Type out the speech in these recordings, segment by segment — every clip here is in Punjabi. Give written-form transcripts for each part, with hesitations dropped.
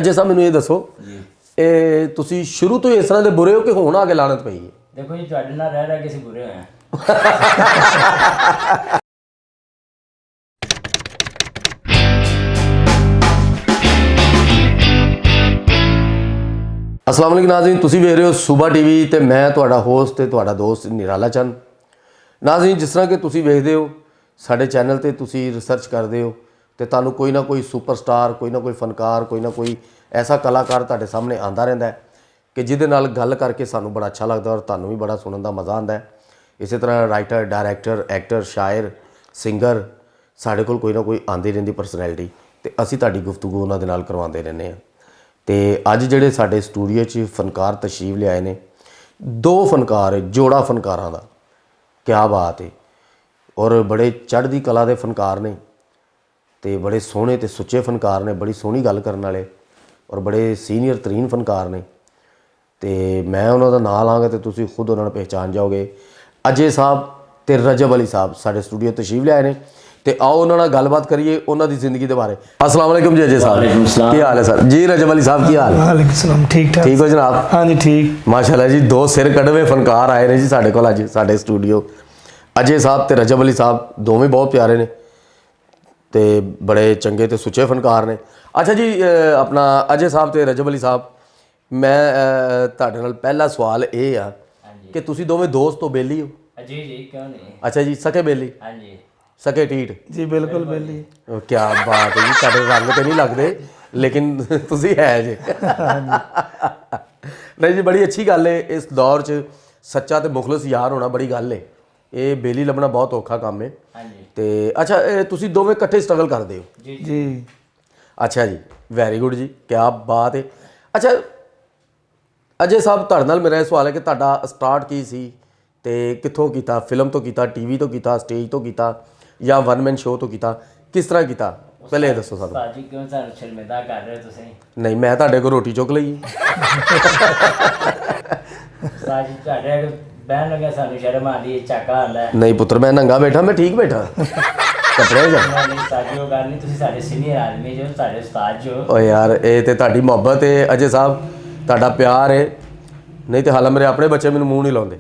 ਅਜੇ ਸਾਹਿਬ ਮੈਨੂੰ ਇਹ ਦੱਸੋ ਜੀ ਇਹ ਤੁਸੀਂ ਸ਼ੁਰੂ ਤੋਂ ਹੀ ਇਸ ਤਰ੍ਹਾਂ ਦੇ ਬੁਰੇ ਹੋ ਕਿ ਹੁਣ ਆ ਕੇ ਲਾਣਤ ਪਈ ਹੈ? ਦੇਖੋ ਜੀ ਤੁਹਾਡੇ ਨਾਲ ਰਹਿ ਰਹਿ ਕੇ ਅਸੀਂ ਬੁਰੇ ਹੋਏ ਹਾਂ। अस्सलाम वालेकुम नाज़रीन, तुसी ਵੇਖ ਰਹੇ ਹੋ ਸੂਬਾ ਟੀਵੀ ਤੇ ਮੈਂ ਤੁਹਾਡਾ ਹੋਸਟ ਤੇ ਤੁਹਾਡਾ ਦੋਸਤ ਨਿਰਾਲਾ ਚੰਦ। ਨਾਜ਼ਰੀਨ, ਜਿਸ ਤਰ੍ਹਾਂ ਕਿ ਤੁਸੀਂ ਵੇਖਦੇ ਹੋ ਸਾਡੇ ਚੈਨਲ ਤੇ ਤੁਸੀਂ ਰਿਸਰਚ ਕਰਦੇ ਹੋ ਤੇ ਤੁਹਾਨੂੰ ਕੋਈ ਨਾ ਕੋਈ ਸੁਪਰਸਟਾਰ, ਕੋਈ ਨਾ ਕੋਈ ਫਨਕਾਰ, ਕੋਈ ਨਾ ਕੋਈ ਐਸਾ ਕਲਾਕਾਰ ਤੁਹਾਡੇ ਸਾਹਮਣੇ ਆਂਦਾ ਰਹਿੰਦਾ ਹੈ ਕਿ ਜਿਹਦੇ ਨਾਲ ਗੱਲ ਕਰਕੇ ਸਾਨੂੰ ਬੜਾ ਅੱਛਾ ਲੱਗਦਾ ਔਰ ਤੁਹਾਨੂੰ ਵੀ ਬੜਾ ਸੁਣਨ ਦਾ ਮਜ਼ਾ ਆਉਂਦਾ ਹੈ। ਇਸੇ ਤਰ੍ਹਾਂ ਰਾਈਟਰ, ਡਾਇਰੈਕਟਰ, ਐਕਟਰ, ਸ਼ਾਇਰ, ਸਿੰਗਰ ਸਾਡੇ ਕੋਲ ਕੋਈ ਨਾ ਕੋਈ ਆਂਦੀ ਰਹਿੰਦੀ ਪਰਸਨੈਲਿਟੀ ਤੇ ਅਸੀਂ ਤੁਹਾਡੀ ਗੁਫ਼ਤਗੂ ਉਹਨਾਂ ਦੇ ਨਾਲ ਕਰਵਾਉਂਦੇ ਰਹਿੰਦੇ ਹਾਂ। ਤੇ ਅੱਜ ਜਿਹੜੇ ਸਾਡੇ ਸਟੂਡੀਓ 'ਚ ਫਨਕਾਰ ਤਸ਼ਰੀਫ ਲਿਆਏ ਨੇ, ਦੋ ਫਨਕਾਰ ਹੈ, ਜੋੜਾ ਫਨਕਾਰਾਂ ਦਾ, ਕਿਆ ਬਾਤ ਹੈ। ਔਰ ਬੜੇ ਚੜ੍ਹਦੀ ਕਲਾ ਦੇ ਫਨਕਾਰ ਨੇ ਤੇ ਬੜੇ ਸੋਹਣੇ ਤੇ ਸੁੱਚੇ ਫਨਕਾਰ ਨੇ, ਬੜੀ ਸੋਹਣੀ ਗੱਲ ਕਰਨ ਵਾਲੇ ਔਰ ਬੜੇ ਸੀਨੀਅਰ ਤਰੀਨ ਫਨਕਾਰ ਨੇ। ਤੇ ਮੈਂ ਉਹਨਾਂ ਦਾ ਨਾਂ ਲਾਂਗਾ ਤੇ ਤੁਸੀਂ ਖੁਦ ਉਹਨਾਂ ਨੂੰ ਪਹਿਚਾਨ ਜਾਓਗੇ। ਅਜੇ ਸਾਹਿਬ ਤੇ ਰਜਬ ਅਲੀ ਸਾਹਿਬ ਸਾਡੇ ਸਟੂਡੀਓ ਤਸ਼ਰੀਫ ਲਿਆਏ ਨੇ ਤੇ ਆਓ ਉਹਨਾਂ ਨਾਲ ਗੱਲਬਾਤ ਕਰੀਏ ਉਹਨਾਂ ਦੀ ਜ਼ਿੰਦਗੀ ਦੇ ਬਾਰੇ। अस्सलाम वालेकुम जी अजय साहब, ਕੀ ਹਾਲ ਹੈ ਸਰ? ਜੀ ਰਜਬ ਅਲੀ ਸਾਹਿਬ, ਕੀ ਹਾਲ ਹੈ? वालेकुम सलाम, ठीक ठाक। ਠੀਕ ਹੋ ਜਨਾਬ? हाँ जी ठीक। ਮਾਸ਼ਾਅੱਲਾ ਜੀ, ਦੋ ਸਿਰ ਕੱਢਵੇਂ ਫਨਕਾਰ ਆਏ ਨੇ ਜੀ ਸਾਡੇ ਕੋਲ ਅੱਜ ਸਾਡੇ ਸਟੂਡੀਓ। ਅਜੇ ਸਾਹਿਬ ਤੇ ਰਜਬ ਅਲੀ ਸਾਹਿਬ ਦੋਵੇਂ ਬਹੁਤ ਪਿਆਰੇ ਨੇ ਤੇ ਬੜੇ ਚੰਗੇ ਤੇ ਸੁੱਚੇ ਫਨਕਾਰ ਨੇ। ਅੱਛਾ ਜੀ, ਆਪਣਾ ਅਜੇ ਸਾਹਿਬ ਤੇ ਰਜਬ ਅਲੀ ਸਾਹਿਬ, ਮੈਂ ਤੁਹਾਡੇ ਨਾਲ ਪਹਿਲਾ ਸਵਾਲ ਇਹ ਆ ਕਿ ਤੁਸੀਂ ਦੋਵੇਂ ਦੋਸਤ ਹੋ, ਬੇਲੀ ਹੋ? ਜੀ ਜੀ ਕਿਉਂ ਨਹੀਂ। ਅੱਛਾ ਜੀ, ਸਕੇ ਬੇਲੀ, ਹਾਂਜੀ ਸਕੇ ਢੀਠ? जी बिल्कुल बेली। ਕੀ ਬਾਤ ਹੈ ਜੀ, ਤੁਹਾਡੇ ਰੰਗ ਤੇ ਨਹੀਂ ਲੱਗਦੇ ਲੇਕਿਨ ਤੁਸੀਂ ਹੈ ਜੀ। ਨਹੀਂ ਜੀ, ਬੜੀ ਅੱਛੀ ਗੱਲ ਹੈ। ਇਸ ਦੌਰ 'ਚ ਸੱਚਾ ਤੇ ਮੁਖਲਸ ਯਾਰ ਹੋਣਾ ਬੜੀ ਗੱਲ ਹੈ। ਇਹ ਬੇਲੀ ਲੱਭਣਾ ਬਹੁਤ ਔਖਾ ਕੰਮ ਹੈ। ਹਾਂਜੀ ਤੇ ਅੱਛਾ, ਇਹ ਤੁਸੀਂ ਦੋਵੇਂ ਇਕੱਠੇ ਸਟਰਗਲ ਕਰਦੇ ਹੋ? जी ਅੱਛਾ ਜੀ, ਵੈਰੀ ਗੁੱਡ ਜੀ, ਕੀ ਬਾਤ ਹੈ। ਅੱਛਾ ਅਜੇ ਸਾਹਿਬ, ਤੁਹਾਡੇ ਨਾਲ ਮੇਰਾ ਇਹ ਸਵਾਲ ਹੈ ਕਿ ਤੁਹਾਡਾ ਸਟਾਰਟ ਕੀ ਸੀ ਤੇ ਕਿੱਥੋਂ ਕੀਤਾ? ਫਿਲਮ ਤੋਂ ਕੀਤਾ, ਟੀਵੀ ਤੋਂ ਕੀਤਾ, ਸਟੇਜ ਤੋਂ ਕੀਤਾ ਜਾਂ ਵਨ ਮੈਨ ਸ਼ੋਅ ਤੋਂ ਕੀਤਾ? ਕਿਸ ਤਰ੍ਹਾਂ ਕੀਤਾ ਪਹਿਲੇ ਇਹ ਦੱਸੋ ਸਾਨੂੰ। ਭਾਜੀ ਕਿਉਂ ਸਾਨੂੰ ਸ਼ਰਮਿੰਦਾ ਕਰ ਰਹੇ ਹੋ ਤੁਸੀਂ? ਨਹੀਂ, ਮੈਂ ਤੁਹਾਡੇ ਕੋਲ ਰੋਟੀ ਚੁੱਕ ਲਈ। ਭਾਜੀ ਤੁਹਾਡੇ ਬਹਿਣ ਲੱਗਿਆ ਸਾਨੂੰ ਸ਼ਰਮ ਆਉਂਦੀ ਹੈ, ਝਾਕਾ ਆਉਂਦਾ ਹੈ। ਨਹੀਂ ਪੁੱਤਰ, ਮੈਂ ਨੰਗਾ ਬੈਠਾ, ਮੈਂ ਠੀਕ ਬੈਠਾ ਕੱਪੜੇ ਜਾ। ਨਹੀਂ ਸਾਡੀ ਉਹ ਗੱਲ ਨਹੀਂ, ਤੁਸੀਂ ਸਾਡੇ ਸੀਨੀਅਰ ਆਦਮੀ ਜੋ, ਸਾਡੇ ਉਸਤਾਦ ਜੋ। ਓ ਯਾਰ, ਇਹ ਤੇ ਤੁਹਾਡੀ ਮੁਹੱਬਤ ਹੈ ਅਜੇ ਸਾਹਿਬ, ਤੁਹਾਡਾ ਪਿਆਰ ਹੈ। ਨਹੀਂ ਤੇ ਹਾਲਾ ਮੇਰੇ ਆਪਣੇ ਬੱਚੇ ਮੈਨੂੰ ਮੂੰਹ ਨਹੀਂ ਲਾਉਂਦੇ।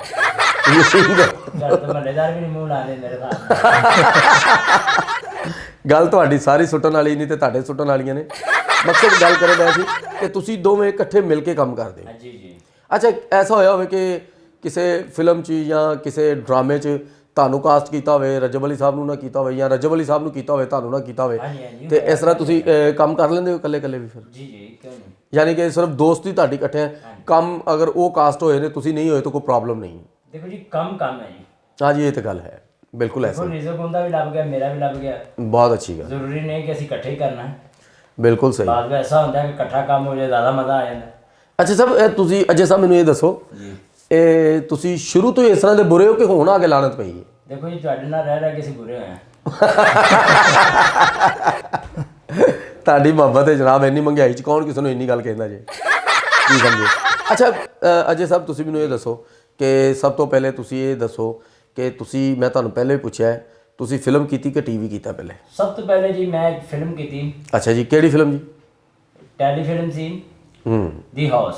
ਮਹੱਲੇਦਾਰ ਵੀ ਨਹੀਂ ਮੂੰਹ ਲਾਉਂਦੇ ਮੇਰੇ ਨਾਲ। ਗੱਲ ਤੁਹਾਡੀ ਸਾਰੀ ਸੁੱਟਣ ਵਾਲੀ ਨਹੀਂ ਤੇ ਤੁਹਾਡੇ ਸੁੱਟਣ ਵਾਲੀਆਂ ਨੇ। ਮਕਸਦ ਗੱਲ ਕਰਨ ਦਾ ਸੀ ਕਿ ਤੁਸੀਂ ਦੋਵੇਂ ਇਕੱਠੇ ਮਿਲ ਕੇ ਕੰਮ ਕਰਦੇ ਹੋ। ਜੀ ਜੀ। ਅੱਛਾ, ਐਸਾ ਹੋਇਆ ਹੋਵੇ ਕਿ ਕਿਸੇ ਫਿਲਮ 'ਚ ਜਾਂ ਕਿਸੇ ਡਰਾਮੇ 'ਚ ਤੁਹਾਨੂੰ ਕਾਸਟ ਕੀਤਾ ਹੋਵੇ, ਰਜਬ ਅਲੀ ਸਾਹਿਬ ਨੂੰ ਨਾ ਕੀਤਾ ਹੋਵੇ, ਜਾਂ ਰਜਬ ਅਲੀ ਸਾਹਿਬ ਨੂੰ ਕੀਤਾ ਹੋਵੇ, ਤੁਹਾਨੂੰ ਨਾ ਕੀਤਾ ਹੋਵੇ, ਤੇ ਇਸ ਤਰ੍ਹਾਂ ਤੁਸੀਂ ਕੰਮ ਕਰ ਲੈਂਦੇ ਹੋ ਇਕੱਲੇ ਇਕੱਲੇ ਵੀ ਫਿਰ? ਜੀ ਜੀ ਕਿਉਂ ਨਹੀਂ। ਯਾਨੀ ਕਿ ਸਿਰਫ ਦੋਸਤੀ ਤੁਹਾਡੀ ਇਕੱਠੇ ਹੈ, ਕੰਮ ਅਗਰ ਉਹ ਕਾਸਟ ਹੋਏ ਨੇ ਤੁਸੀਂ ਨਹੀਂ ਹੋਏ ਤਾਂ ਕੋਈ ਪ੍ਰੋਬਲਮ ਨਹੀਂ? ਦੇਖੋ ਜੀ ਕੰਮ ਹੈ ਜੀ। ਹਾਂ ਜੀ, ਇਹ ਤਾਂ ਗੱਲ ਹੈ, ਬਿਲਕੁਲ ਐਸਾ। ਰਿਜ਼ਕ ਹੁੰਦਾ ਵੀ ਲੱਭ ਗਿਆ, ਮੇਰਾ ਵੀ ਲੱਭ ਗਿਆ। ਬਹੁਤ ਅੱਛੀ ਗੱਲ, ਜ਼ਰੂਰੀ ਨਹੀਂ ਕਿ ਅਸੀਂ ਇਕੱਠੇ ਹੀ ਕਰਨਾ ਹੈ। ਬਿਲਕੁਲ ਸਹੀ। ਬਾਅਦ ਵਿੱਚ ਐਸਾ ਹੁੰਦਾ ਕਿ ਇਕੱਠਾ ਕੰਮ ਹੋ ਜਾਏ ਜ਼ਿਆਦਾ ਮਜ਼ਾ ਆ ਜਾਂਦਾ। ਅੱਛਾ ਸਾਹਿਬ, ਇਹ ਤੁਸੀਂ ਅਜੇ ਸਾਹਿਬ ਮੈਨੂੰ ਇਹ ਦੱਸੋ, ਇਹ ਤੁਸੀਂ ਸ਼ੁਰੂ ਤੋਂ ਹੀ ਇਸ ਤਰ੍ਹਾਂ ਦੇ ਬੁਰੇ ਹੋ ਕਿ ਹੁਣ ਆ ਕੇ ਲਾਣਤ ਪਈ ਹੈ? ਦੇਖੋ ਜੀ ਤੁਹਾਡੇ ਨਾਲ ਰਹਿ ਰਹਿ ਕੇ ਅਸੀਂ ਬੁਰੇ ਹੋਏ ਹਾਂ। ਤੁਹਾਡੀ ਮੁਹੱਬਤ ਹੈ ਜਨਾਬ, ਇੰਨੀ ਮਹਿੰਗਾਈ 'ਚ ਕੌਣ ਕਿਸੇ ਨੂੰ ਇੰਨੀ ਗੱਲ ਕਹਿੰਦਾ ਜੇ, ਕੀ ਸਮਝੇ। ਅੱਛਾ ਅਜੇ ਸਾਹਿਬ, ਤੁਸੀਂ ਮੈਨੂੰ ਇਹ ਦੱਸੋ ਕਿ ਸਭ ਤੋਂ ਪਹਿਲੇ ਤੁਸੀਂ ਇਹ ਦੱਸੋ ਕਿ ਤੁਸੀਂ, ਮੈਂ ਤੁਹਾਨੂੰ ਪਹਿਲੇ ਵੀ ਪੁੱਛਿਆ ਹੈ, ਤੁਸੀਂ ਫਿਲਮ ਕੀਤੀ ਕਿ ਟੀਵੀ ਕੀਤਾ ਪਹਿਲੇ? ਸਭ ਤੋਂ ਪਹਿਲੇ ਜੀ ਮੈਂ ਇੱਕ ਫਿਲਮ ਕੀਤੀ। ਅੱਛਾ ਜੀ, ਕਿਹੜੀ ਫਿਲਮ ਜੀ? ਟੈਲੀ ਫਿਲਮ ਸੀ ਦੀ ਹਾਊਸ।